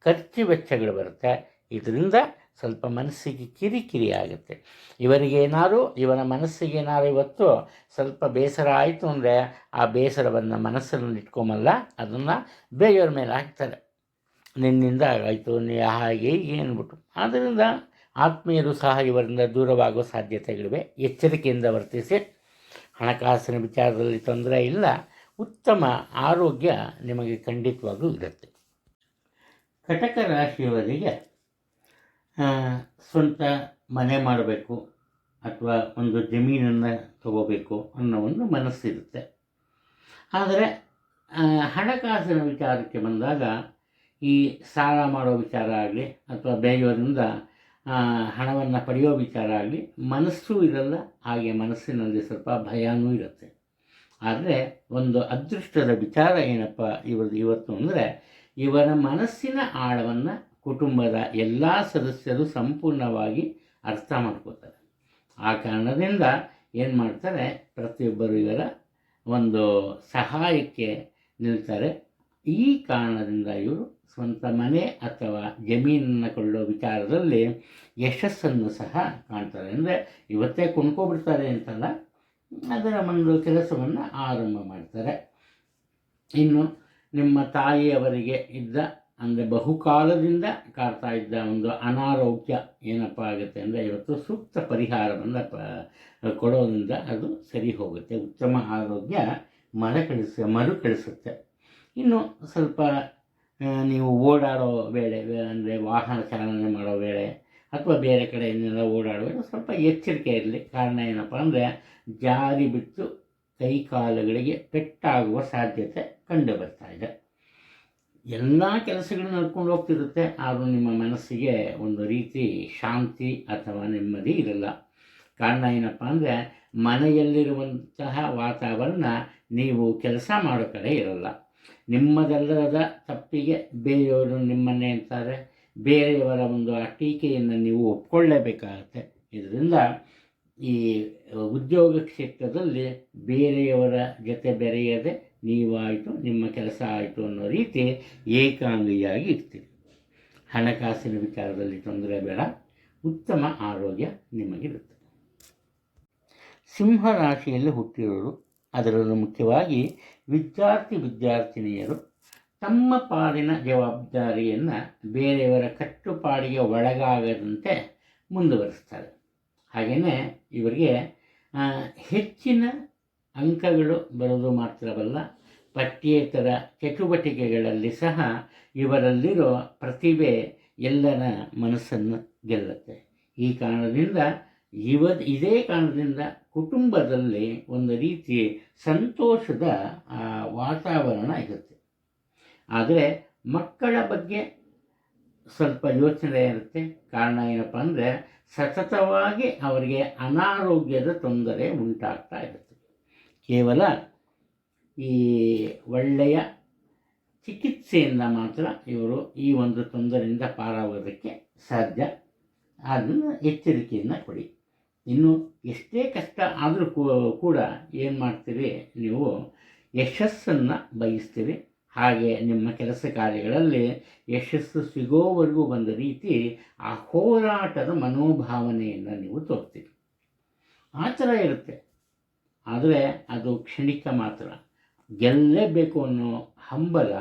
ಖರ್ಚು ವೆಚ್ಚಗಳು ಬರುತ್ತೆ. ಇದರಿಂದ ಸ್ವಲ್ಪ ಮನಸ್ಸಿಗೆ ಕಿರಿಕಿರಿ ಆಗುತ್ತೆ. ಇವನ ಮನಸ್ಸಿಗೇನಾದ್ರು ಇವತ್ತು ಸ್ವಲ್ಪ ಬೇಸರ ಆಯಿತು ಅಂದರೆ ಆ ಬೇಸರವನ್ನು ಮನಸ್ಸಲ್ಲಿ ಇಟ್ಕೊಂಬಲ್ಲ, ಅದನ್ನು ಬೇರೆಯವ್ರ ಮೇಲೆ ಹಾಕ್ತಾರೆ. ನಿನ್ನಿಂದ ಆಯಿತು ಹಾಗೆ ಏನ್ಬಿಟ್ಟು. ಆದ್ದರಿಂದ ಆತ್ಮೀಯರು ಸಹ ಇವರಿಂದ ದೂರವಾಗುವ ಸಾಧ್ಯತೆಗಳಿವೆ. ಎಚ್ಚರಿಕೆಯಿಂದ ವರ್ತಿಸಿ. ಹಣಕಾಸಿನ ವಿಚಾರದಲ್ಲಿ ತೊಂದರೆ ಇಲ್ಲ. ಉತ್ತಮ ಆರೋಗ್ಯ ನಿಮಗೆ ಖಂಡಿತವಾಗೂ ಇರುತ್ತೆ. ಕಟಕ ರಾಶಿಯವರಿಗೆ ಸ್ವಂತ ಮನೆ ಮಾಡಬೇಕು ಅಥವಾ ಒಂದು ಜಮೀನನ್ನು ತಗೋಬೇಕು ಅನ್ನೋ ಒಂದು ಮನಸ್ಸಿರುತ್ತೆ. ಆದರೆ ಹಣಕಾಸಿನ ವಿಚಾರಕ್ಕೆ ಬಂದಾಗ ಈ ಸಾಲ ಮಾಡೋ ವಿಚಾರ ಆಗಲಿ ಅಥವಾ ಬೇರೆಯವರಿಂದ ಹಣವನ್ನು ಪಡೆಯೋ ವಿಚಾರ ಆಗಲಿ ಮನಸ್ಸೂ ಇರಲ್ಲ. ಹಾಗೆ ಮನಸ್ಸಿನಲ್ಲಿ ಸ್ವಲ್ಪ ಭಯನೂ ಇರುತ್ತೆ. ಆದರೆ ಒಂದು ಅದೃಷ್ಟದ ವಿಚಾರ ಏನಪ್ಪ ಇವತ್ತು ಅಂದರೆ ಇವರ ಮನಸ್ಸಿನ ಆಳವನ್ನು ಕುಟುಂಬದ ಎಲ್ಲ ಸದಸ್ಯರು ಸಂಪೂರ್ಣವಾಗಿ ಅರ್ಥ ಮಾಡ್ಕೋತಾರೆ. ಆ ಕಾರಣದಿಂದ ಏನು ಮಾಡ್ತಾರೆ, ಪ್ರತಿಯೊಬ್ಬರು ಇವರ ಒಂದು ಸಹಾಯಕ್ಕೆ ನಿಲ್ತಾರೆ. ಈ ಕಾರಣದಿಂದ ಇವರು ಸ್ವಂತ ಮನೆ ಅಥವಾ ಜಮೀನನ್ನು ಕೊಳ್ಳೋ ವಿಚಾರದಲ್ಲಿ ಯಶಸ್ಸನ್ನು ಸಹ ಕಾಣ್ತಾರೆ. ಅಂದರೆ ಇವತ್ತೇ ಕೊಂಡ್ಕೊಬಿಡ್ತಾರೆ ಅಂತಲ್ಲ, ಅದರ ಒಂದು ಕೆಲಸವನ್ನು ಆರಂಭ ಮಾಡ್ತಾರೆ. ಇನ್ನು ನಿಮ್ಮ ತಾಯಿಯವರಿಗೆ ಇದ್ದ ಅಂದರೆ ಬಹುಕಾಲದಿಂದ ಕಾಡ್ತಾ ಇದ್ದ ಒಂದು ಅನಾರೋಗ್ಯ ಏನಪ್ಪ ಆಗುತ್ತೆ ಅಂದರೆ ಇವತ್ತು ಸೂಕ್ತ ಪರಿಹಾರವನ್ನು ಕೊಡೋದ್ರಿಂದ ಅದು ಸರಿ ಹೋಗುತ್ತೆ. ಉತ್ತಮ ಆರೋಗ್ಯ ಮರುಕಳಿಸುತ್ತೆ. ಇನ್ನು ಸ್ವಲ್ಪ ನೀವು ಓಡಾಡೋ ವೇಳೆ ಅಂದರೆ ವಾಹನ ಚಾಲನೆ ಮಾಡೋ ವೇಳೆ ಅಥವಾ ಬೇರೆ ಕಡೆ ಇನ್ನೆಲ್ಲ ಓಡಾಡೋ ವೇಳೆ ಸ್ವಲ್ಪ ಎಚ್ಚರಿಕೆ ಇರಲಿ. ಕಾರಣ ಏನಪ್ಪ ಅಂದರೆ ಜಾರಿ ಬಿಟ್ಟು ಕೈಕಾಲುಗಳಿಗೆ ಪೆಟ್ಟಾಗುವ ಸಾಧ್ಯತೆ ಕಂಡು ಬರ್ತಾ ಇದೆ. ಎಲ್ಲ ಕೆಲಸಗಳು ನಡ್ಕೊಂಡು ಹೋಗ್ತಿರುತ್ತೆ, ಆದರೂ ನಿಮ್ಮ ಮನಸ್ಸಿಗೆ ಒಂದು ರೀತಿ ಶಾಂತಿ ಅಥವಾ ನೆಮ್ಮದಿ ಇರಲ್ಲ. ಕಾರಣ ಏನಪ್ಪ ಅಂದರೆ ಮನೆಯಲ್ಲಿರುವಂತಹ ವಾತಾವರಣ ನೀವು ಕೆಲಸ ಮಾಡೋ ಕಡೆ ಇರಲ್ಲ. ನಿಮ್ಮದೆಲ್ಲದ ತಪ್ಪಿಗೆ ಬೇರೆಯವರು ನಿಮ್ಮನ್ನೇ ಅಂತಾರೆ. ಬೇರೆಯವರ ಒಂದು ಆ ಟೀಕೆಯನ್ನು ನೀವು ಒಪ್ಕೊಳ್ಳೇಬೇಕಾಗತ್ತೆ. ಇದರಿಂದ ಈ ಉದ್ಯೋಗ ಕ್ಷೇತ್ರದಲ್ಲಿ ಬೇರೆಯವರ ಜೊತೆ ಬೆರೆಯದೆ ನೀವಾಯಿತು ನಿಮ್ಮ ಕೆಲಸ ಆಯಿತು ಅನ್ನೋ ರೀತಿ ಏಕಾಂಗಿಯಾಗಿ ಇರ್ತೀರಿ. ಹಣಕಾಸಿನ ವಿಚಾರದಲ್ಲಿ ತೊಂದರೆ ಬೇಡ. ಉತ್ತಮ ಆರೋಗ್ಯ ನಿಮಗಿರುತ್ತೆ. ಸಿಂಹ ರಾಶಿಯಲ್ಲಿ ಹುಟ್ಟಿರೋರು, ಅದರಲ್ಲೂ ಮುಖ್ಯವಾಗಿ ವಿದ್ಯಾರ್ಥಿನಿಯರು ತಮ್ಮ ಪಾಲಿನ ಜವಾಬ್ದಾರಿಯನ್ನು ಬೇರೆಯವರ ಕಟ್ಟುಪಾಡಿಗೆ ಒಳಗಾಗದಂತೆ ಮುಂದುವರಿಸ್ತಾರೆ. ಹಾಗೆಯೇ ಇವರಿಗೆ ಹೆಚ್ಚಿನ ಅಂಕಗಳು ಬರೋದು ಮಾತ್ರವಲ್ಲ, ಪಠ್ಯೇತರ ಚಟುವಟಿಕೆಗಳಲ್ಲಿ ಸಹ ಇವರಲ್ಲಿರೋ ಪ್ರತಿಭೆ ಎಲ್ಲರ ಮನಸ್ಸನ್ನು ಗೆಲ್ಲುತ್ತೆ. ಇದೇ ಕಾರಣದಿಂದ ಕುಟುಂಬದಲ್ಲಿ ಒಂದು ರೀತಿ ಸಂತೋಷದ ವಾತಾವರಣ ಇರುತ್ತೆ. ಆದರೆ ಮಕ್ಕಳ ಬಗ್ಗೆ ಸ್ವಲ್ಪ ಯೋಚನೆ ಇರುತ್ತೆ. ಕಾರಣ ಏನಪ್ಪ ಅಂದರೆ ಸತತವಾಗಿ ಅವರಿಗೆ ಅನಾರೋಗ್ಯದ ತೊಂದರೆ ಉಂಟಾಗ್ತಾ ಇರುತ್ತೆ. ಕೇವಲ ಈ ಒಳ್ಳೆಯ ಚಿಕಿತ್ಸೆಯಿಂದ ಮಾತ್ರ ಇವರು ಈ ಒಂದು ತೊಂದರೆಯಿಂದ ಪಾರಾಗೋದಕ್ಕೆ ಸಾಧ್ಯ. ಅದನ್ನು ಎಚ್ಚರಿಕೆಯನ್ನು ಕೊಡಿ. ಇನ್ನು ಎಷ್ಟೇ ಕಷ್ಟ ಆದರೂ ಕೂಡ ಏನು ಮಾಡ್ತೀರಿ, ನೀವು ಯಶಸ್ಸನ್ನು ಬಯಸ್ತೀರಿ. ಹಾಗೆ ನಿಮ್ಮ ಕೆಲಸ ಕಾರ್ಯಗಳಲ್ಲಿ ಯಶಸ್ಸು ಸಿಗೋವರೆಗೂ ಬಂದ ರೀತಿ ಆ ಹೋರಾಟದ ಮನೋಭಾವನೆಯನ್ನು ನೀವು ತೋರ್ತೀರಿ. ಆ ಥರ ಇರುತ್ತೆ. ಆದರೆ ಅದು ಕ್ಷಣಿಕ ಮಾತ್ರ. ಗೆಲ್ಲಲೇಬೇಕು ಅನ್ನೋ ಹಂಬಲ,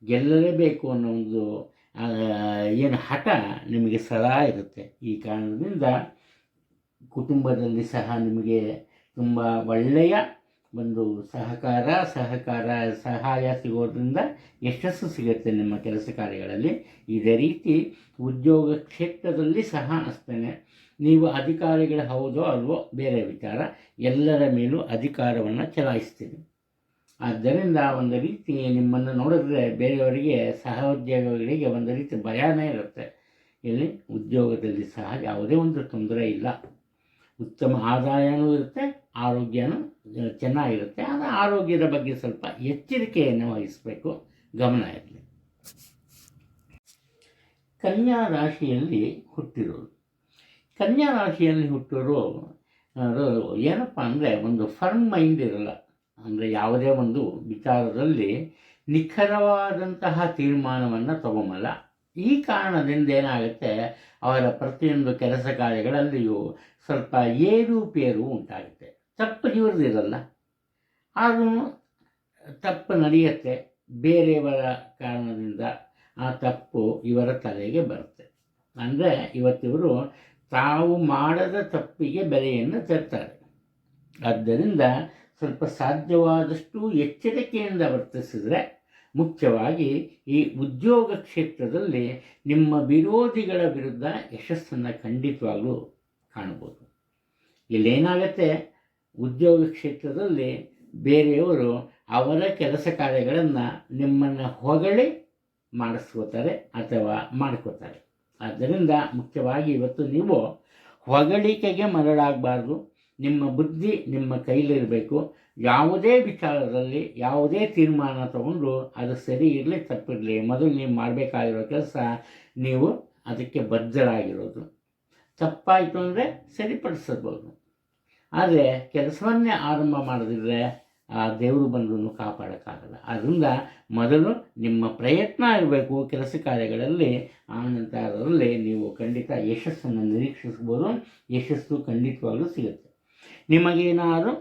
ಗೆಲ್ಲಲೇಬೇಕು ಅನ್ನೋ ಒಂದು ಏನು ಹಠ ನಿಮಗೆ ಸದಾ ಇರುತ್ತೆ. ಈ ಕಾರಣದಿಂದ ಕುಟುಂಬದಲ್ಲಿ ಸಹ ನಿಮಗೆ ತುಂಬ ಒಳ್ಳೆಯ ಒಂದು ಸಹಾಯ ಸಿಗೋದ್ರಿಂದ ಯಶಸ್ಸು ಸಿಗುತ್ತೆ ನಿಮ್ಮ ಕೆಲಸ ಕಾರ್ಯಗಳಲ್ಲಿ. ಇದೇ ರೀತಿ ಉದ್ಯೋಗ ಕ್ಷೇತ್ರದಲ್ಲಿ ಸಹ ಅಷ್ಟೇ, ನೀವು ಅಧಿಕಾರಿಗಳು ಹೌದೋ ಅಲ್ವೋ ಬೇರೆ ವಿಚಾರ, ಎಲ್ಲರ ಮೇಲೂ ಅಧಿಕಾರವನ್ನು ಚಲಾಯಿಸ್ತೀರಿ. ಆದ್ದರಿಂದ ಒಂದು ರೀತಿ ನಿಮ್ಮನ್ನು ನೋಡಿದ್ರೆ ಬೇರೆಯವರಿಗೆ, ಸಹೋದ್ಯೋಗಿಗಳಿಗೆ ಒಂದು ರೀತಿ ಭಯನೇ ಇರುತ್ತೆ. ಇಲ್ಲಿ ಉದ್ಯೋಗದಲ್ಲಿ ಸಹ ಯಾವುದೇ ಒಂದು ತೊಂದರೆ ಇಲ್ಲ, ಉತ್ತಮ ಆದಾಯವೂ ಇರುತ್ತೆ, ಆರೋಗ್ಯನೂ ಚೆನ್ನಾಗಿರುತ್ತೆ. ಆದರೆ ಆರೋಗ್ಯದ ಬಗ್ಗೆ ಸ್ವಲ್ಪ ಎಚ್ಚರಿಕೆಯನ್ನು ವಹಿಸಬೇಕು, ಗಮನ ಇರಲಿ. ಕನ್ಯಾ ರಾಶಿಯಲ್ಲಿ ಹುಟ್ಟಿರೋರು, ಕನ್ಯಾ ರಾಶಿಯಲ್ಲಿ ಹುಟ್ಟಿರೋ ಏನಪ್ಪ ಅಂದರೆ ಒಂದು ಫರ್ಮ್ ಮೈಂಡ್ ಇರಲ್ಲ. ಅಂದರೆ ಯಾವುದೇ ಒಂದು ವಿಚಾರದಲ್ಲಿ ನಿಖರವಾದಂತಹ ತೀರ್ಮಾನವನ್ನು ತಗೊಂಬಲ್ಲ. ಈ ಕಾರಣದಿಂದ ಏನಾಗುತ್ತೆ, ಅವರ ಪ್ರತಿಯೊಂದು ಕೆಲಸ ಕಾರ್ಯಗಳಲ್ಲಿಯೂ ಸ್ವಲ್ಪ ಏರುಪೇರು ಉಂಟಾಗುತ್ತೆ. ತಪ್ಪು ಇವ್ರದ್ದಿರಲ್ಲ, ಆದ್ರೂ ತಪ್ಪು ನಡೆಯುತ್ತೆ. ಬೇರೆಯವರ ಕಾರಣದಿಂದ ಆ ತಪ್ಪು ಇವರ ತಲೆಗೆ ಬರುತ್ತೆ. ಅಂದರೆ ಇವತ್ತಿವರು ತಾವು ಮಾಡದ ತಪ್ಪಿಗೆ ಬೆಲೆಯನ್ನು ತರ್ತಾರೆ. ಆದ್ದರಿಂದ ಸ್ವಲ್ಪ ಸಾಧ್ಯವಾದಷ್ಟು ಎಚ್ಚರಿಕೆಯಿಂದ ವರ್ತಿಸಿದರೆ, ಮುಖ್ಯವಾಗಿ ಈ ಉದ್ಯೋಗ ಕ್ಷೇತ್ರದಲ್ಲಿ ನಿಮ್ಮ ವಿರೋಧಿಗಳ ವಿರುದ್ಧ ಯಶಸ್ಸನ್ನು ಖಂಡಿತವಾಗಲೂ ಕಾಣ್ಬೋದು. ಇಲ್ಲೇನಾಗತ್ತೆ, ಉದ್ಯೋಗ ಕ್ಷೇತ್ರದಲ್ಲಿ ಬೇರೆಯವರು ಅವರ ಕೆಲಸ ಕಾರ್ಯಗಳನ್ನು ನಿಮ್ಮನ್ನು ಹೊಗಳಿ ಮಾಡಿಸ್ಕೋತಾರೆ ಅಥವಾ ಮಾಡ್ಕೋತಾರೆ. ಆದ್ದರಿಂದ ಮುಖ್ಯವಾಗಿ ಇವತ್ತು ನೀವು ಹೊಗಳಿಕೆಗೆ ಮರಳಾಗಬಾರ್ದು. ನಿಮ್ಮ ಬುದ್ಧಿ ನಿಮ್ಮ ಕೈಲಿರಬೇಕು. ಯಾವುದೇ ವಿಚಾರದಲ್ಲಿ ಯಾವುದೇ ತೀರ್ಮಾನ ತಗೊಂಡು ಅದು ಸರಿ ಇರಲಿ ತಪ್ಪಿರಲಿ, ಮೊದಲು ನೀವು ಮಾಡಬೇಕಾಗಿರೋ ಕೆಲಸ ನೀವು ಅದಕ್ಕೆ ಬದ್ಧರಾಗಿರೋದು. ತಪ್ಪಾಯಿತು ಅಂದರೆ ಸರಿಪಡಿಸಬಹುದು. ಆದರೆ ಕೆಲಸವನ್ನೇ ಆರಂಭ ಮಾಡದಿದ್ದರೆ ಆ ದೇವರು ಬಂದು ಕಾಪಾಡೋಕ್ಕಾಗಲ್ಲ. ಆದ್ದರಿಂದ ಮೊದಲು ನಿಮ್ಮ ಪ್ರಯತ್ನ ಇರಬೇಕು ಕೆಲಸ ಕಾರ್ಯಗಳಲ್ಲಿ. ಆನಂತರದಲ್ಲಿ ನೀವು ಖಂಡಿತ ಯಶಸ್ಸನ್ನು ನಿರೀಕ್ಷಿಸ್ಬೋದು. ಯಶಸ್ಸು ಖಂಡಿತವಾಗಲೂ ಸಿಗುತ್ತೆ. ನಿಮಗೇನಾದರೂ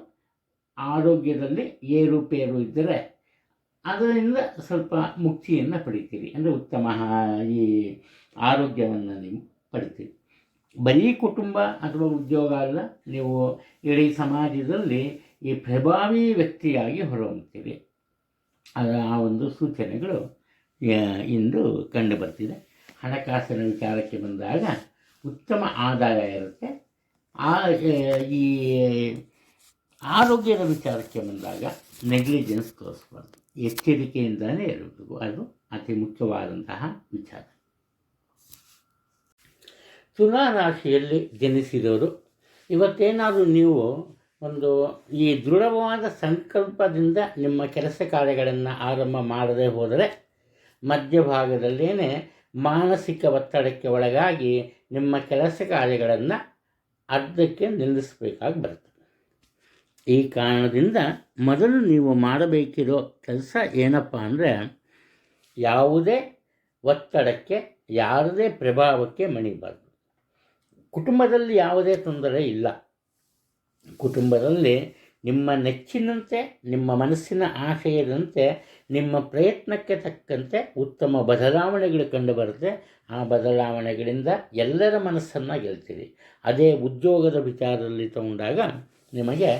ಆರೋಗ್ಯದಲ್ಲಿ ಏರುಪೇರು ಇದ್ದರೆ ಅದರಿಂದ ಸ್ವಲ್ಪ ಮುಕ್ತಿಯನ್ನು ಪಡಿತೀರಿ. ಅಂದರೆ ಉತ್ತಮ ಈ ಆರೋಗ್ಯವನ್ನು ನೀವು ಪಡಿತೀರಿ. ಬರೀ ಕುಟುಂಬ ಅಥವಾ ಉದ್ಯೋಗ ಅಲ್ಲ, ನೀವು ಇಡೀ ಸಮಾಜದಲ್ಲಿ ಈ ಪ್ರಭಾವಿ ವ್ಯಕ್ತಿಯಾಗಿ ಹೊರಹೊಮ್ಮುತ್ತೀರಿ. ಆ ಒಂದು ಸೂಚನೆಗಳು ಇಂದು ಕಂಡು ಬರ್ತಿದೆ. ಹಣಕಾಸಿನ ವಿಚಾರಕ್ಕೆ ಬಂದಾಗ ಉತ್ತಮ ಆದಾಯ ಇರುತ್ತೆ. ಈ ಆರೋಗ್ಯದ ವಿಚಾರಕ್ಕೆ ಬಂದಾಗ ನೆಗ್ಲಿಜೆನ್ಸ್ ತೋರಿಸ್ಬಾರ್ದು, ಎಚ್ಚರಿಕೆಯಿಂದಲೇ ಇರಬೇಕು. ಅದು ಅತಿ ಮುಖ್ಯವಾದಂತಹ ವಿಚಾರ. ತುಲಾ ರಾಶಿಯಲ್ಲಿ ಜನಿಸಿದವರು ಇವತ್ತೇನಾದರೂ ನೀವು ಒಂದು ಈ ದೃಢವಾದ ಸಂಕಲ್ಪದಿಂದ ನಿಮ್ಮ ಕೆಲಸ ಕಾರ್ಯಗಳನ್ನು ಆರಂಭ ಮಾಡದೇ ಹೋದರೆ ಮಧ್ಯಭಾಗದಲ್ಲೇ ಮಾನಸಿಕ ಒತ್ತಡಕ್ಕೆ ಒಳಗಾಗಿ ನಿಮ್ಮ ಕೆಲಸ ಕಾರ್ಯಗಳನ್ನು ಅರ್ಧಕ್ಕೆ ನಿಲ್ಲಿಸಬೇಕಾಗಿ ಬರುತ್ತೆ. ಈ ಕಾರಣದಿಂದ ಮೊದಲು ನೀವು ಮಾಡಬೇಕಿರೋ ಕೆಲಸ ಏನಪ್ಪ ಅಂದರೆ, ಯಾವುದೇ ಒತ್ತಡಕ್ಕೆ, ಯಾವುದೇ ಪ್ರಭಾವಕ್ಕೆ ಮಣಿಬಾರ್ದು. ಕುಟುಂಬದಲ್ಲಿ ಯಾವುದೇ ತೊಂದರೆ ಇಲ್ಲ. ಕುಟುಂಬದಲ್ಲಿ ನಿಮ್ಮ ನೆಚ್ಚಿನಂತೆ, ನಿಮ್ಮ ಮನಸ್ಸಿನ ಆಶಯದಂತೆ, ನಿಮ್ಮ ಪ್ರಯತ್ನಕ್ಕೆ ತಕ್ಕಂತೆ ಉತ್ತಮ ಬದಲಾವಣೆಗಳು ಕಂಡುಬರುತ್ತೆ. ಆ ಬದಲಾವಣೆಗಳಿಂದ ಎಲ್ಲರ ಮನಸ್ಸನ್ನು ಗೆಲ್ತೀರಿ. ಅದೇ ಉದ್ಯೋಗದ ವಿಚಾರದಲ್ಲಿ ತಗೊಂಡಾಗ ನಿಮಗೆ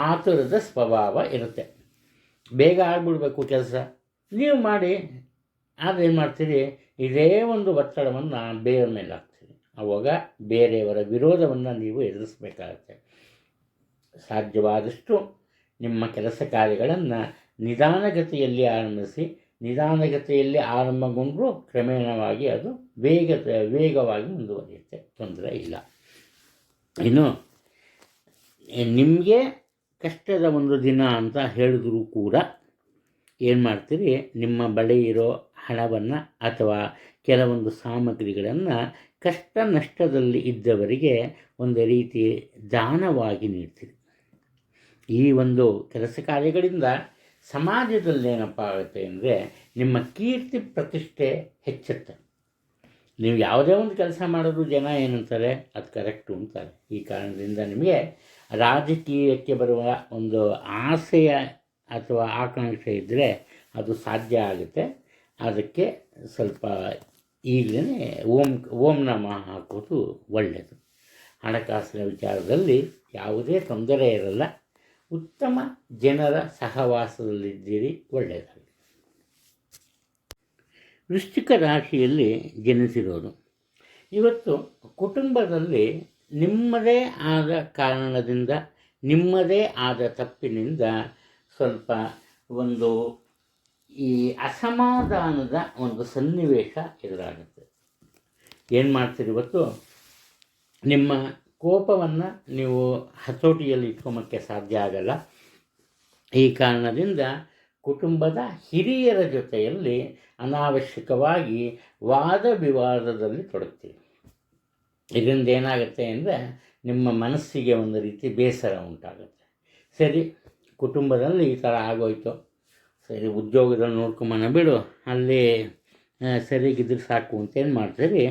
ಆತುರದ ಸ್ವಭಾವ ಇರುತ್ತೆ. ಬೇಗ ಆಗಿಬಿಡ್ಬೇಕು ಕೆಲಸ, ನೀವು ಮಾಡಿ. ಆದರೆ ಏನು ಮಾಡ್ತೀರಿ, ಇದೇ ಒಂದು ಒತ್ತಡವನ್ನು ಬೇರೆ ಮೇಲೆ ಹಾಕ್ತೀರಿ. ಆವಾಗ ಬೇರೆಯವರ ವಿರೋಧವನ್ನು ನೀವು ಎದುರಿಸಬೇಕಾಗತ್ತೆ. ಸಾಧ್ಯವಾದಷ್ಟು ನಿಮ್ಮ ಕೆಲಸ ಕಾರ್ಯಗಳನ್ನು ನಿಧಾನಗತಿಯಲ್ಲಿ ಆರಂಭಿಸಿ. ನಿಧಾನಗತಿಯಲ್ಲಿ ಆರಂಭಗೊಂಡರೂ ಕ್ರಮೇಣವಾಗಿ ಅದು ವೇಗವಾಗಿ ಮುಂದುವರಿಯುತ್ತೆ, ತೊಂದರೆ ಇಲ್ಲ. ಇನ್ನು ನಿಮಗೆ ಕಷ್ಟದ ಒಂದು ದಿನ ಅಂತ ಹೇಳಿದ್ರೂ ಕೂಡ ಏನು ಮಾಡ್ತೀರಿ, ನಿಮ್ಮ ಬಳಿ ಇರೋ ಹಣವನ್ನು ಅಥವಾ ಕೆಲವೊಂದು ಸಾಮಗ್ರಿಗಳನ್ನು ಕಷ್ಟ ನಷ್ಟದಲ್ಲಿ ಇದ್ದವರಿಗೆ ಒಂದು ರೀತಿ ದಾನವಾಗಿ ನೀಡ್ತೀರಿ. ಈ ಒಂದು ಕೆಲಸ ಕಾರ್ಯಗಳಿಂದ ಸಮಾಜದಲ್ಲಿ ಏನಪ್ಪ ಆಗುತ್ತೆ ಅಂದರೆ, ನಿಮ್ಮ ಕೀರ್ತಿ ಪ್ರತಿಷ್ಠೆ ಹೆಚ್ಚುತ್ತೆ. ನೀವು ಯಾವುದೇ ಒಂದು ಕೆಲಸ ಮಾಡೋದು ಜನ ಏನಂತಾರೆ, ಅದು ಕರೆಕ್ಟು ಅಂತಾರೆ. ಈ ಕಾರಣದಿಂದ ನಿಮಗೆ ರಾಜಕೀಯಕ್ಕೆ ಬರುವ ಒಂದು ಅಥವಾ ಆಕಾಂಕ್ಷೆ ಇದ್ದರೆ ಅದು ಸಾಧ್ಯ ಆಗುತ್ತೆ. ಅದಕ್ಕೆ ಸ್ವಲ್ಪ ಈಗಲೇ ಓಂ ನಮಃ ಹಾಕೋದು ಒಳ್ಳೆಯದು. ಹಣಕಾಸಿನ ವಿಚಾರದಲ್ಲಿ ಯಾವುದೇ ತೊಂದರೆ ಇರಲ್ಲ. ಉತ್ತಮ ಜನರ ಸಹವಾಸದಲ್ಲಿದ್ದೀರಿ, ಒಳ್ಳೆಯದಾಗಲಿ. ವೃಶ್ಚಿಕ ರಾಶಿಯಲ್ಲಿ ಜನಿಸಿರೋದು. ಇವತ್ತು ಕುಟುಂಬದಲ್ಲಿ ನಿಮ್ಮದೇ ಆದ ಕಾರಣದಿಂದ, ನಿಮ್ಮದೇ ಆದ ತಪ್ಪಿನಿಂದ ಸ್ವಲ್ಪ ಒಂದು ಈ ಅಸಮಾಧಾನದ ಒಂದು ಸನ್ನಿವೇಶ ಎದುರಾಗುತ್ತೆ. ಏನು ಮಾಡ್ತೀರಿ, ಇವತ್ತು ನಿಮ್ಮ ಕೋಪವನ್ನು ನೀವು ಹತೋಟಿಯಲ್ಲಿ ಇಟ್ಕೊಂಬಕ್ಕೆ ಸಾಧ್ಯ ಆಗಲ್ಲ. ಈ ಕಾರಣದಿಂದ ಕುಟುಂಬದ ಹಿರಿಯರ ಜೊತೆಯಲ್ಲಿ ಅನಾವಶ್ಯಕವಾಗಿ ವಾದ ವಿವಾದದಲ್ಲಿ ತೊಡಗ್ತೀವಿ. ಇದರಿಂದ ಏನಾಗುತ್ತೆ ಅಂದರೆ ನಿಮ್ಮ ಮನಸ್ಸಿಗೆ ಒಂದು ರೀತಿ ಬೇಸರ ಉಂಟಾಗುತ್ತೆ. ಸರಿ, ಕುಟುಂಬದಲ್ಲಿ ಈ ಥರ ಆಗೋಯ್ತು, ಸರಿ ಉದ್ಯೋಗದಲ್ಲಿ ನೋಡ್ಕೊಂಬನ ಬಿಡು, ಅಲ್ಲಿ ಸರಿಗಿದ್ರೆ ಸಾಕು ಅಂತ ಏನು ಮಾಡ್ತೀರಿ,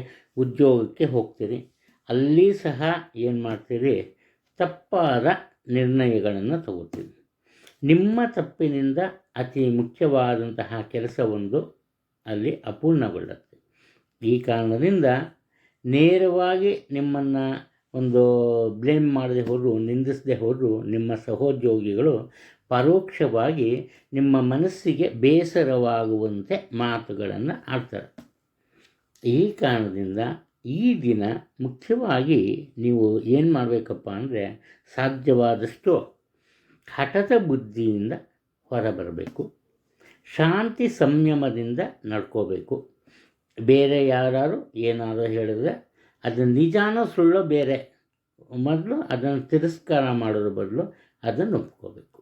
ಉದ್ಯೋಗಕ್ಕೆ ಹೋಗ್ತೀರಿ. ಅಲ್ಲಿ ಸಹ ಏನು ಮಾಡ್ತೀರಿ, ತಪ್ಪಾದ ನಿರ್ಣಯಗಳನ್ನು ತಗೋತೀರಿ. ನಿಮ್ಮ ತಪ್ಪಿನಿಂದ ಅತಿ ಮುಖ್ಯವಾದಂತಹ ಕೆಲಸವೊಂದು ಅಲ್ಲಿ ಅಪೂರ್ಣಗೊಳ್ಳುತ್ತೆ. ಈ ಕಾರಣದಿಂದ ನೇರವಾಗಿ ನಿಮ್ಮನ್ನು ಒಂದು ಬ್ಲೇಮ್ ಮಾಡದೆ ಹೋದರೂ, ನಿಂದಿಸದೆ ಹೋದರೂ ನಿಮ್ಮ ಸಹೋದ್ಯೋಗಿಗಳು ಪರೋಕ್ಷವಾಗಿ ನಿಮ್ಮ ಮನಸ್ಸಿಗೆ ಬೇಸರವಾಗುವಂತೆ ಮಾತುಗಳನ್ನು ಆಡ್ತಾರೆ. ಈ ಕಾರಣದಿಂದ ಈ ದಿನ ಮುಖ್ಯವಾಗಿ ನೀವು ಏನು ಮಾಡಬೇಕಪ್ಪ ಅಂದರೆ, ಸಾಧ್ಯವಾದಷ್ಟು ಹಠದ ಬುದ್ಧಿಯಿಂದ ಹೊರಬರಬೇಕು. ಶಾಂತಿ ಸಂಯಮದಿಂದ ನಡ್ಕೋಬೇಕು. ಬೇರೆ ಯಾರು ಏನಾದರೂ ಹೇಳಿದ್ರೆ ಅದು ನಿಜಾನೋ ಸುಳ್ಳೋ ಬೇರೆ, ಮೊದಲು ಅದನ್ನು ತಿರಸ್ಕಾರ ಮಾಡೋದ್ರ ಬದಲು ಅದನ್ನು ಒಪ್ಕೋಬೇಕು.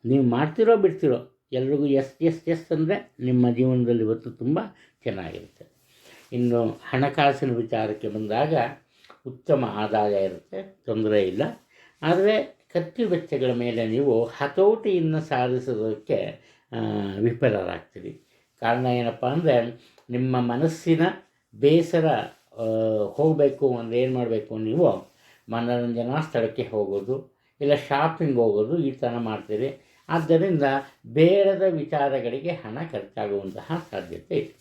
ನೀವು ಮಾಡ್ತಿರೋ ಬಿಡ್ತಿರೋ ಎಲ್ರಿಗೂ ಎಸ್ ಎಸ್ ಎಸ್ ಅಂದರೆ ನಿಮ್ಮ ಜೀವನದಲ್ಲಿ ಇವತ್ತು ತುಂಬ ಚೆನ್ನಾಗಿರುತ್ತೆ. ಇನ್ನು ಹಣಕಾಸಿನ ವಿಚಾರಕ್ಕೆ ಬಂದಾಗ ಉತ್ತಮ ಆದಾಯ ಇರುತ್ತೆ, ತೊಂದರೆ ಇಲ್ಲ. ಆದರೆ ಖರ್ಚು ವೆಚ್ಚಗಳ ಮೇಲೆ ನೀವು ಹತೋಟಿಯನ್ನು ಸಾಧಿಸೋದಕ್ಕೆ ವಿಫಲರಾಗ್ತೀರಿ. ಕಾರಣ ಏನಪ್ಪ ಅಂದರೆ, ನಿಮ್ಮ ಮನಸ್ಸಿನ ಬೇಸರ ಹೋಗಬೇಕು ಅಂದರೆ ಏನು ಮಾಡಬೇಕು, ನೀವು ಮನೋರಂಜನಾ ಸ್ಥಳಕ್ಕೆ ಹೋಗೋದು, ಇಲ್ಲ ಶಾಪಿಂಗ್ ಹೋಗೋದು, ಈ ಥರ ಮಾಡ್ತೀರಿ. ಆದ್ದರಿಂದ ಬೇಡದ ವಿಚಾರಗಳಿಗೆ ಹಣ ಖರ್ಚಾಗುವಂತಹ ಸಾಧ್ಯತೆ ಇದೆ.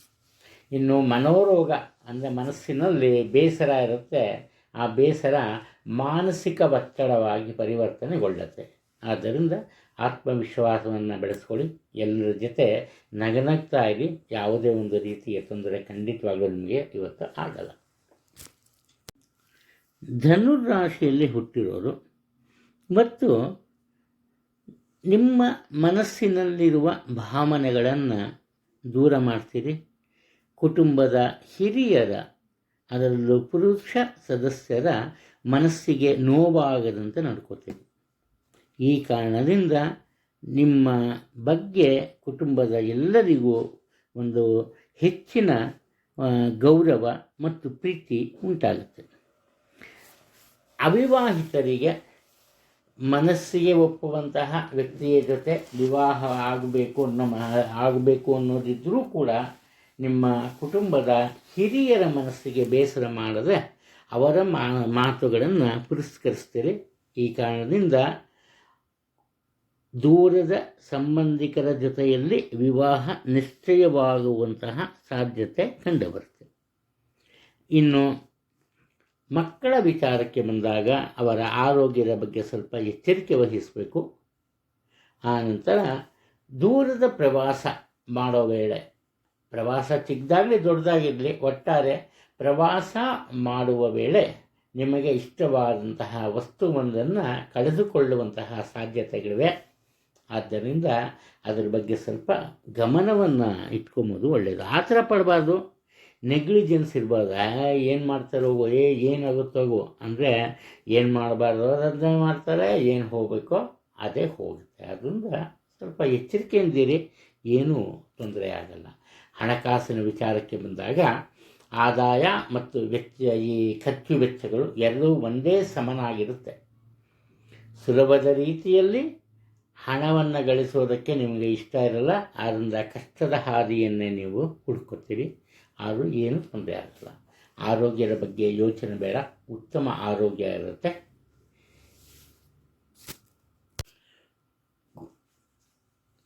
ಇನ್ನು ಮನೋರೋಗ ಅಂದರೆ ಮನಸ್ಸಿನಲ್ಲಿ ಬೇಸರ ಇರುತ್ತೆ, ಆ ಬೇಸರ ಮಾನಸಿಕ ಒತ್ತಡವಾಗಿ ಪರಿವರ್ತನೆಗೊಳ್ಳುತ್ತೆ. ಆದ್ದರಿಂದ ಆತ್ಮವಿಶ್ವಾಸವನ್ನು ಬೆಳೆಸ್ಕೊಳ್ಳಿ. ಎಲ್ಲರ ಜೊತೆ ನಗನಗ್ತಾ ಇರಿ. ಯಾವುದೇ ಒಂದು ರೀತಿಯ ತೊಂದರೆ ಖಂಡಿತವಾಗಲೂ ನಿಮಗೆ ಇವತ್ತು ಆಗಲ್ಲ. ಧನುರಾಶಿಯಲ್ಲಿ ಹುಟ್ಟಿರೋರು ಮತ್ತು ನಿಮ್ಮ ಮನಸ್ಸಿನಲ್ಲಿರುವ ಭಾವನೆಗಳನ್ನು ದೂರ ಮಾಡ್ತೀರಿ. ಕುಟುಂಬದ ಹಿರಿಯರ, ಅದರಲ್ಲೂ ಪುರುಷ ಸದಸ್ಯರ ಮನಸ್ಸಿಗೆ ನೋವಾಗದಂತೆ ನಡ್ಕೋತೀರಿ. ಈ ಕಾರಣದಿಂದ ನಿಮ್ಮ ಬಗ್ಗೆ ಕುಟುಂಬದ ಎಲ್ಲರಿಗೂ ಒಂದು ಹೆಚ್ಚಿನ ಗೌರವ ಮತ್ತು ಪ್ರೀತಿ ಉಂಟಾಗುತ್ತೆ. ಅವಿವಾಹಿತರಿಗೆ ಮನಸ್ಸಿಗೆ ಒಪ್ಪುವಂತಹ ವ್ಯಕ್ತಿಯ ಜೊತೆ ವಿವಾಹ ಆಗಬೇಕು ಅನ್ನೋದಿದ್ದರೂ ಕೂಡ ನಿಮ್ಮ ಕುಟುಂಬದ ಹಿರಿಯರ ಮನಸ್ಸಿಗೆ ಬೇಸರ ಮಾಡದೆ ಅವರ ಮಾತುಗಳನ್ನು ಪುರಸ್ಕರಿಸ್ತೀರಿ. ಈ ಕಾರಣದಿಂದ ದೂರದ ಸಂಬಂಧಿಕರ ಜೊತೆಯಲ್ಲಿ ವಿವಾಹ ನಿಶ್ಚಯವಾಗುವಂತಹ ಸಾಧ್ಯತೆ ಕಂಡುಬರುತ್ತೆ. ಇನ್ನು ಮಕ್ಕಳ ವಿಚಾರಕ್ಕೆ ಬಂದಾಗ ಅವರ ಆರೋಗ್ಯದ ಬಗ್ಗೆ ಸ್ವಲ್ಪ ಎಚ್ಚರಿಕೆ ವಹಿಸಬೇಕು. ಆನಂತರ ದೂರದ ಪ್ರವಾಸ ಮಾಡೋ ವೇಳೆ, ಪ್ರವಾಸ ಚಿಕ್ಕದಾಗಲಿ ದೊಡ್ಡದಾಗಿರಲಿ, ಒಟ್ಟಾರೆ ಪ್ರವಾಸ ಮಾಡುವ ವೇಳೆ ನಿಮಗೆ ಇಷ್ಟವಾದಂತಹ ವಸ್ತುವೊಂದನ್ನು ಕಳೆದುಕೊಳ್ಳುವಂತಹ ಸಾಧ್ಯತೆಗಳಿವೆ. ಆದ್ದರಿಂದ ಅದರ ಬಗ್ಗೆ ಸ್ವಲ್ಪ ಗಮನವನ್ನು ಇಟ್ಕೊಂಬೋದು ಒಳ್ಳೆಯದು. ಆ ಥರ ಪಡಬಾರ್ದು, ನೆಗ್ಲಿಜೆನ್ಸ್ ಇರಬಾರ್ದು. ಏನು ಮಾಡ್ತಾರೋ ಏನಾಗುತ್ತೋ ಅಂದರೆ ಏನು ಮಾಡಬಾರ್ದು ಅದನ್ನೇ ಮಾಡ್ತಾರೆ, ಏನು ಹೋಗಬೇಕೋ ಅದೇ ಹೋಗುತ್ತೆ. ಅದರಿಂದ ಸ್ವಲ್ಪ ಎಚ್ಚರಿಕೆಯಿಂದಿರಿ, ಏನೂ ತೊಂದರೆ ಆಗಲ್ಲ. ಹಣಕಾಸಿನ ವಿಚಾರಕ್ಕೆ ಬಂದಾಗ ಆದಾಯ ಮತ್ತು ಈ ಖರ್ಚು ವೆಚ್ಚಗಳು ಎರಡೂ ಒಂದೇ ಸಮನಾಗಿರುತ್ತೆ. ಸುಲಭದ ರೀತಿಯಲ್ಲಿ ಹಣವನ್ನು ಗಳಿಸೋದಕ್ಕೆ ನಿಮಗೆ ಇಷ್ಟ ಇರಲ್ಲ. ಆದ್ದರಿಂದ ಕಷ್ಟದ ಹಾದಿಯನ್ನೇ ನೀವು ಹುಡ್ಕೊತೀರಿ. ಆದರೂ ಏನೂ ತೊಂದರೆ ಆಗಲ್ಲ. ಆರೋಗ್ಯದ ಬಗ್ಗೆ ಯೋಚನೆ ಬೇಡ, ಉತ್ತಮ ಆರೋಗ್ಯ ಇರುತ್ತೆ.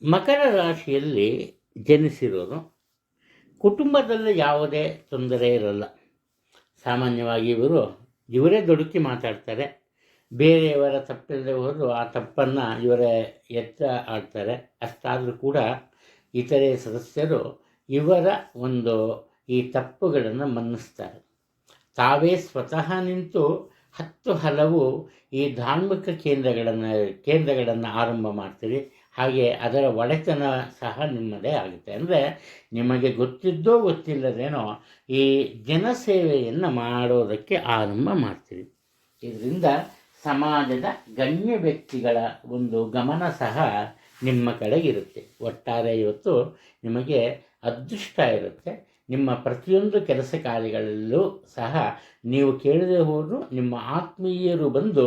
ಮಕರ ರಾಶಿಯಲ್ಲಿ ಜನಿಸಿರೋರು ಕುಟುಂಬದಲ್ಲಿ ಯಾವುದೇ ತೊಂದರೆ ಇರಲ್ಲ. ಸಾಮಾನ್ಯವಾಗಿ ಇವರೇ ದುಡುಕಿ ಮಾತಾಡ್ತಾರೆ. ಬೇರೆಯವರ ತಪ್ಪಿಲ್ಲದೆ ಹೋದರೂ ಆ ತಪ್ಪನ್ನು ಇವರೇ ಎತ್ತ ಆಡ್ತಾರೆ. ಅಷ್ಟಾದರೂ ಕೂಡ ಇತರೆ ಸದಸ್ಯರು ಇವರ ಈ ತಪ್ಪುಗಳನ್ನು ಮನ್ನಿಸ್ತಾರೆ. ತಾವೇ ಸ್ವತಃ ನಿಂತು 10 ಹಲವು ಈ ಧಾರ್ಮಿಕ ಕೇಂದ್ರಗಳನ್ನು ಆರಂಭ ಮಾಡ್ತೀರಿ. ಹಾಗೆ ಅದರ ಒಡೆತನ ಸಹ ನಿಮ್ಮದೇ ಆಗುತ್ತೆ. ಅಂದರೆ ನಿಮಗೆ ಗೊತ್ತಿದ್ದೋ ಗೊತ್ತಿಲ್ಲದೇನೋ ಈ ಜನಸೇವೆಯನ್ನು ಮಾಡೋದಕ್ಕೆ ಆರಂಭ ಮಾಡ್ತೀರಿ. ಇದರಿಂದ ಸಮಾಜದ ಗಣ್ಯ ವ್ಯಕ್ತಿಗಳ ಗಮನ ಸಹ ನಿಮ್ಮ ಕಡೆಗಿರುತ್ತೆ. ಒಟ್ಟಾರೆ ಇವತ್ತು ನಿಮಗೆ ಅದೃಷ್ಟ ಇರುತ್ತೆ. ನಿಮ್ಮ ಪ್ರತಿಯೊಂದು ಕೆಲಸ ಕಾರ್ಯಗಳಲ್ಲೂ ಸಹ ನೀವು ಕೇಳದೆ ಹೋದರೂ ನಿಮ್ಮ ಆತ್ಮೀಯರು ಬಂದು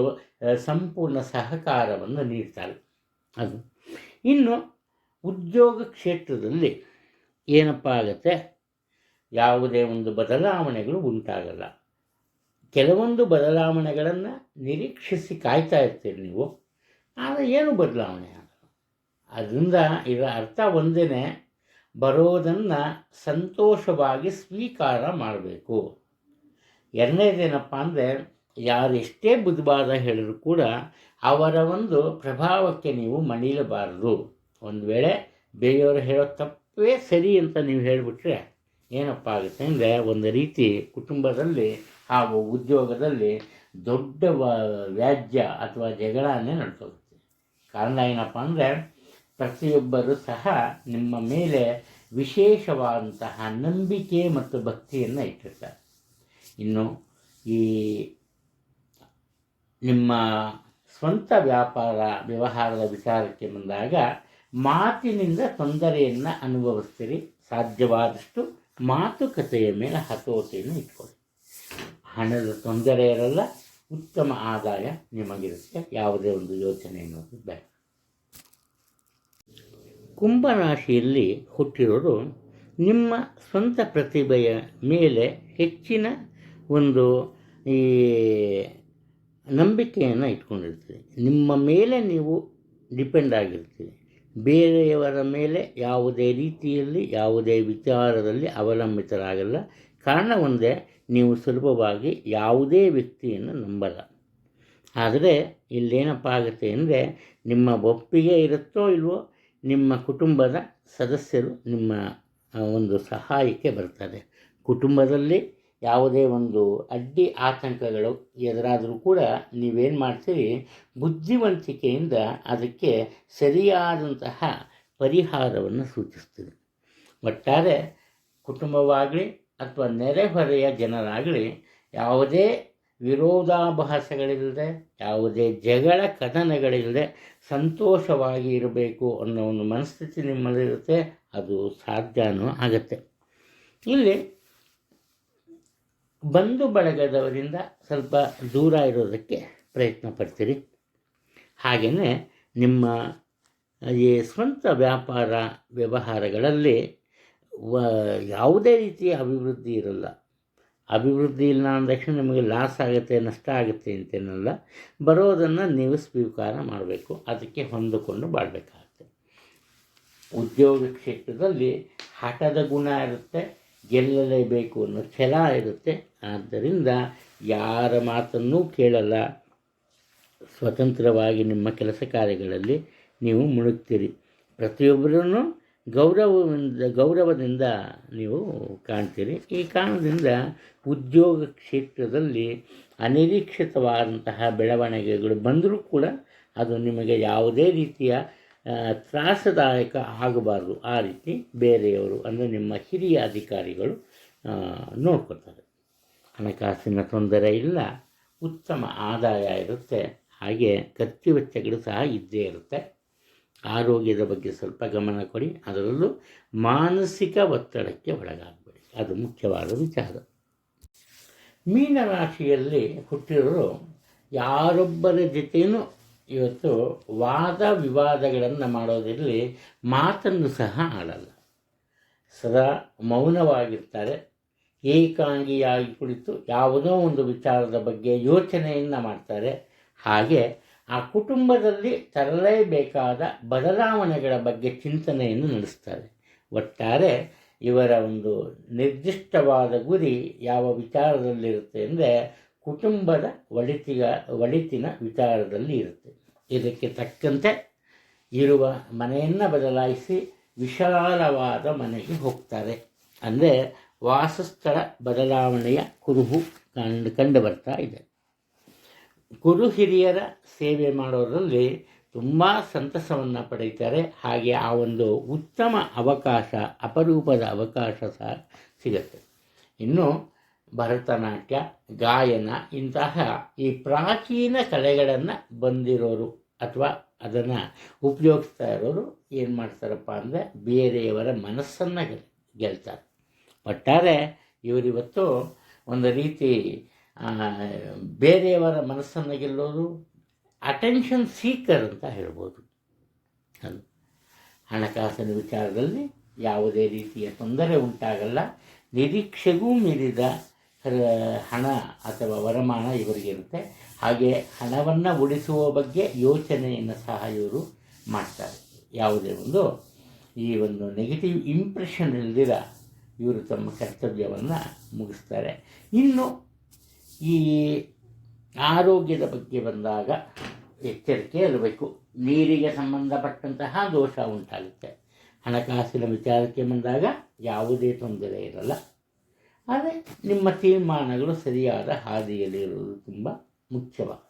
ಸಂಪೂರ್ಣ ಸಹಕಾರವನ್ನು ನೀಡ್ತಾರೆ. ಅದು ಇನ್ನು ಉದ್ಯೋಗ ಕ್ಷೇತ್ರದಲ್ಲಿ ಏನಪ್ಪ ಆಗುತ್ತೆ, ಯಾವುದೇ ಬದಲಾವಣೆಗಳು ಉಂಟಾಗಲ್ಲ. ಕೆಲವೊಂದು ಬದಲಾವಣೆಗಳನ್ನು ನಿರೀಕ್ಷಿಸಿ ಕಾಯ್ತಾ ಇರ್ತೀರಿ ನೀವು, ಆದರೆ ಏನು ಬದಲಾವಣೆ ಆಗಲ್ಲ. ಅದರಿಂದ ಇದರ ಅರ್ಥ ಒಂದೇ, ಬರೋದನ್ನು ಸಂತೋಷವಾಗಿ ಸ್ವೀಕಾರ ಮಾಡಬೇಕು. ಎರಡನೇದೇನಪ್ಪ ಅಂದರೆ, ಯಾರೆಷ್ಟೇ ಬುದ್ಧಿವಾದ ಹೇಳಿದ್ರು ಕೂಡ ಅವರ ಪ್ರಭಾವಕ್ಕೆ ನೀವು ಮಣಿಯಬಾರದು. ಒಂದು ವೇಳೆ ಬೇರೆಯವರು ಹೇಳೋ ತಪ್ಪೇ ಸರಿ ಅಂತ ನೀವು ಹೇಳಿಬಿಟ್ರೆ ಏನಪ್ಪ ಆಗುತ್ತೆ ಅಂದರೆ, ಒಂದು ರೀತಿ ಕುಟುಂಬದಲ್ಲಿ ಹಾಗೂ ಉದ್ಯೋಗದಲ್ಲಿ ದೊಡ್ಡ ವ್ಯಾಜ್ಯ ಅಥವಾ ಜಗಳನೇ ನಡ್ಕೋಗುತ್ತೆ. ಕಾರಣ ಏನಪ್ಪ ಅಂದರೆ, ಪ್ರತಿಯೊಬ್ಬರೂ ಸಹ ನಿಮ್ಮ ಮೇಲೆ ವಿಶೇಷವಾದಂತಹ ನಂಬಿಕೆ ಮತ್ತು ಭಕ್ತಿಯನ್ನು ಇಟ್ಟಿರ್ತಾರೆ. ಇನ್ನು ಈ ನಿಮ್ಮ ಸ್ವಂತ ವ್ಯವಹಾರದ ವಿಚಾರಕ್ಕೆ ಬಂದಾಗ ಮಾತಿನಿಂದ ತೊಂದರೆಯನ್ನು ಅನುಭವಿಸ್ತೀರಿ. ಸಾಧ್ಯವಾದಷ್ಟು ಮಾತುಕತೆಯ ಮೇಲೆ ಹತೋಟಿಯನ್ನು ಇಟ್ಕೊಳ್ಳಿ. ಹಣದ ತೊಂದರೆ ಇರಲ್ಲ, ಉತ್ತಮ ಆದಾಯ ನಿಮಗಿರುತ್ತೆ. ಯಾವುದೇ ಯೋಚನೆ ಅನ್ನೋದು ಬೇಡ. ಕುಂಭರಾಶಿಯಲ್ಲಿ ಹುಟ್ಟಿರೋರು ನಿಮ್ಮ ಸ್ವಂತ ಪ್ರತಿಭೆಯ ಮೇಲೆ ಹೆಚ್ಚಿನ ಈ ನಂಬಿಕೆಯನ್ನು ಇಟ್ಕೊಂಡಿರ್ತೀರಿ. ನಿಮ್ಮ ಮೇಲೆ ನೀವು ಡಿಪೆಂಡ್ ಆಗಿರ್ತೀರಿ. ಬೇರೆಯವರ ಮೇಲೆ ಯಾವುದೇ ರೀತಿಯಲ್ಲಿ ಯಾವುದೇ ವಿಚಾರದಲ್ಲಿ ಅವಲಂಬಿತರಾಗಲ್ಲ. ಕಾರಣ ಒಂದೇ, ನೀವು ಸುಲಭವಾಗಿ ಯಾವುದೇ ವ್ಯಕ್ತಿಯನ್ನು ನಂಬಲ್ಲ. ಆದರೆ ಇಲ್ಲೇನಪ್ಪ ಆಗುತ್ತೆ ಅಂದರೆ, ನಿಮ್ಮ ಒಪ್ಪಿಗೆ ಇರುತ್ತೋ ಇಲ್ವೋ ನಿಮ್ಮ ಕುಟುಂಬದ ಸದಸ್ಯರು ನಿಮ್ಮ ಸಹಾಯಕ್ಕೆ ಬರ್ತಾರೆ. ಕುಟುಂಬದಲ್ಲಿ ಯಾವುದೇ ಅಡ್ಡಿ ಆತಂಕಗಳು ಎದುರಾದರೂ ಕೂಡ ನೀವೇನು ಮಾಡ್ತೀರಿ, ಬುದ್ಧಿವಂತಿಕೆಯಿಂದ ಅದಕ್ಕೆ ಸರಿಯಾದಂತಹ ಪರಿಹಾರವನ್ನು ಸೂಚಿಸ್ತೀರಿ. ಒಟ್ಟಾರೆ ಕುಟುಂಬವಾಗಲಿ ಅಥವಾ ನೆರೆಹೊರೆಯ ಜನರಾಗಲಿ ಯಾವುದೇ ವಿರೋಧಾಭಾಸಗಳಿಲ್ಲದೆ, ಯಾವುದೇ ಜಗಳ ಕದನಗಳಿಲ್ಲದೆ ಸಂತೋಷವಾಗಿ ಇರಬೇಕು ಅನ್ನೋ ಮನಸ್ಥಿತಿ ನಿಮ್ಮಲ್ಲಿರುತ್ತೆ. ಅದು ಸಾಧ್ಯನೂ ಆಗುತ್ತೆ. ಇಲ್ಲಿ ಬಂಧು ಬಳಗದವರಿಂದ ಸ್ವಲ್ಪ ದೂರ ಇರೋದಕ್ಕೆ ಪ್ರಯತ್ನ ಪಡ್ತೀರಿ. ಹಾಗೆಯೇ ನಿಮ್ಮ ಈ ಸ್ವಂತ ವ್ಯವಹಾರಗಳಲ್ಲಿ ಯಾವುದೇ ರೀತಿಯ ಅಭಿವೃದ್ಧಿ ಇರಲ್ಲ. ಅಭಿವೃದ್ಧಿ ಇಲ್ಲ ಅಂದ ತಕ್ಷಣ ನಿಮಗೆ ಲಾಸ್ ಆಗುತ್ತೆ, ನಷ್ಟ ಆಗುತ್ತೆ ಅಂತೇನಲ್ಲ. ಬರೋದನ್ನು ನೀವು ಸ್ವೀಕಾರ ಮಾಡಬೇಕು, ಅದಕ್ಕೆ ಹೊಂದಿಕೊಂಡು ಬಾಳಬೇಕಾಗುತ್ತೆ. ಉದ್ಯೋಗ ಕ್ಷೇತ್ರದಲ್ಲಿ ಹಠದ ಗುಣ ಇರುತ್ತೆ, ಗೆಲ್ಲಲೇಬೇಕು ಅನ್ನೋ ಛಲ ಇರುತ್ತೆ. ಆದ್ದರಿಂದ ಯಾರ ಮಾತನ್ನೂ ಕೇಳಲ್ಲ, ಸ್ವತಂತ್ರವಾಗಿ ನಿಮ್ಮ ಕೆಲಸ ಕಾರ್ಯಗಳಲ್ಲಿ ನೀವು ಮುಳುಗ್ತೀರಿ. ಪ್ರತಿಯೊಬ್ಬರನ್ನು ಗೌರವದಿಂದ ನೀವು ಕಾಣ್ತೀರಿ. ಈ ಕಾರಣದಿಂದ ಉದ್ಯೋಗ ಕ್ಷೇತ್ರದಲ್ಲಿ ಅನಿರೀಕ್ಷಿತವಾದಂತಹ ಬೆಳವಣಿಗೆಗಳು ಬಂದರೂ ಕೂಡ ಅದು ನಿಮಗೆ ಯಾವುದೇ ರೀತಿಯ ತ್ರಾಸದಾಯಕ ಆಗಬಾರ್ದು. ಆ ರೀತಿ ಬೇರೆಯವರು ಅಂದರೆ ನಿಮ್ಮ ಹಿರಿಯ ಅಧಿಕಾರಿಗಳು ನೋಡ್ಕೊತಾರೆ. ಹಣಕಾಸಿನ ತೊಂದರೆ ಇಲ್ಲ, ಉತ್ತಮ ಆದಾಯ ಇರುತ್ತೆ. ಹಾಗೆ ಖರ್ಚು ವೆಚ್ಚಗಳು ಸಹ ಇದ್ದೇ ಇರುತ್ತೆ. ಆರೋಗ್ಯದ ಬಗ್ಗೆ ಸ್ವಲ್ಪ ಗಮನ ಕೊಡಿ. ಅದರಲ್ಲೂ ಮಾನಸಿಕ ಒತ್ತಡಕ್ಕೆ ಒಳಗಾಗಬೇಡಿ, ಅದು ಮುಖ್ಯವಾದ ವಿಚಾರ. ಮೀನರಾಶಿಯಲ್ಲಿ ಹುಟ್ಟಿರೋರು ಯಾರೊಬ್ಬರ ಜೊತೆಯೂ ಇವತ್ತು ವಾದ ವಿವಾದಗಳನ್ನು ಮಾಡೋದಿರಲಿ, ಮಾತನ್ನು ಸಹ ಆಡಲ್ಲ. ಸದಾ ಮೌನವಾಗಿರ್ತಾರೆ. ಏಕಾಂಗಿಯಾಗಿ ಕುಳಿತು ಯಾವುದೋ ಒಂದು ವಿಚಾರದ ಬಗ್ಗೆ ಯೋಚನೆಯನ್ನು ಮಾಡ್ತಾರೆ. ಹಾಗೆ ಆ ಕುಟುಂಬದಲ್ಲಿ ತರಲೇಬೇಕಾದ ಬದಲಾವಣೆಗಳ ಬಗ್ಗೆ ಚಿಂತನೆಯನ್ನು ನಡೆಸ್ತಾರೆ. ಒಟ್ಟಾರೆ ಇವರ ಒಂದು ನಿರ್ದಿಷ್ಟವಾದ ಗುರಿ ಯಾವ ವಿಚಾರದಲ್ಲಿರುತ್ತೆ ಅಂದರೆ ಕುಟುಂಬದ ಒಳಿತಿನ ವಿಚಾರದಲ್ಲಿ ಇರುತ್ತೆ. ಇದಕ್ಕೆ ತಕ್ಕಂತೆ ಇರುವ ಮನೆಯನ್ನು ಬದಲಾಯಿಸಿ ವಿಶಾಲವಾದ ಮನೆಗೆ ಹೋಗ್ತಾರೆ. ಅಂದರೆ ವಾಸಸ್ಥಳ ಬದಲಾವಣೆಯ ಕುರುಹು ಕಂಡು ಬರ್ತಾ ಇದೆ. ಗುರು ಹಿರಿಯರ ಸೇವೆ ಮಾಡೋದರಲ್ಲಿ ತುಂಬ ಸಂತಸವನ್ನು ಪಡೀತಾರೆ. ಹಾಗೆ ಆ ಒಂದು ಉತ್ತಮ ಅವಕಾಶ, ಅಪರೂಪದ ಅವಕಾಶ ಸಹ ಸಿಗುತ್ತೆ. ಇನ್ನು ಭರತನಾಟ್ಯ, ಗಾಯನ ಇಂತಹ ಈ ಪ್ರಾಚೀನ ಕಲೆಗಳನ್ನು ಬಂದಿರೋರು ಅಥವಾ ಅದನ್ನು ಉಪಯೋಗಿಸ್ತಾ ಇರೋರು ಏನು ಮಾಡ್ತಾರಪ್ಪ ಅಂದರೆ ಬೇರೆಯವರ ಮನಸ್ಸನ್ನು ಗೆಲ್ತಾರೆ. ಒಟ್ಟಾರೆ ಇವರಿವತ್ತು ಒಂದು ರೀತಿ ಬೇರೆಯವರ ಮನಸ್ಸನ್ನು ಗೆಲ್ಲೋದು ಅಟೆನ್ಷನ್ ಸೀಕರ್ ಅಂತ ಹೇಳ್ಬೋದು. ಅದು ಹಣಕಾಸಿನ ವಿಚಾರದಲ್ಲಿ ಯಾವುದೇ ರೀತಿಯ ತೊಂದರೆ ಉಂಟಾಗಲ್ಲ. ನಿರೀಕ್ಷೆಗೂ ಮೀರಿದ ಹಣ ಅಥವಾ ವರಮಾನ ಇವರಿಗಿರುತ್ತೆ. ಹಾಗೆ ಹಣವನ್ನು ಉಳಿಸುವ ಬಗ್ಗೆ ಯೋಚನೆಯನ್ನು ಸಹ ಇವರು ಮಾಡ್ತಾರೆ. ಯಾವುದೇ ಈ ಒಂದು ನೆಗೆಟಿವ್ ಇಂಪ್ರೆಷನ್ ಇಲ್ದಿರ ಇವರು ತಮ್ಮ ಕರ್ತವ್ಯವನ್ನು ಮುಗಿಸ್ತಾರೆ. ಇನ್ನು ಈ ಆರೋಗ್ಯದ ಬಗ್ಗೆ ಬಂದಾಗ ಎಚ್ಚರಿಕೆ ಇರಬೇಕು. ನೀರಿಗೆ ಸಂಬಂಧಪಟ್ಟಂತಹ ದೋಷ ಉಂಟಾಗುತ್ತೆ. ಹಣಕಾಸಿನ ವಿಚಾರಕ್ಕೆ ಬಂದಾಗ ಯಾವುದೇ ತೊಂದರೆ ಇರಲ್ಲ. ಆದರೆ ನಿಮ್ಮ ತೀರ್ಮಾನಗಳು ಸರಿಯಾದ ಹಾದಿಯಲ್ಲಿ ಇರುವುದು ತುಂಬ ಮುಖ್ಯವಾಗಿದೆ.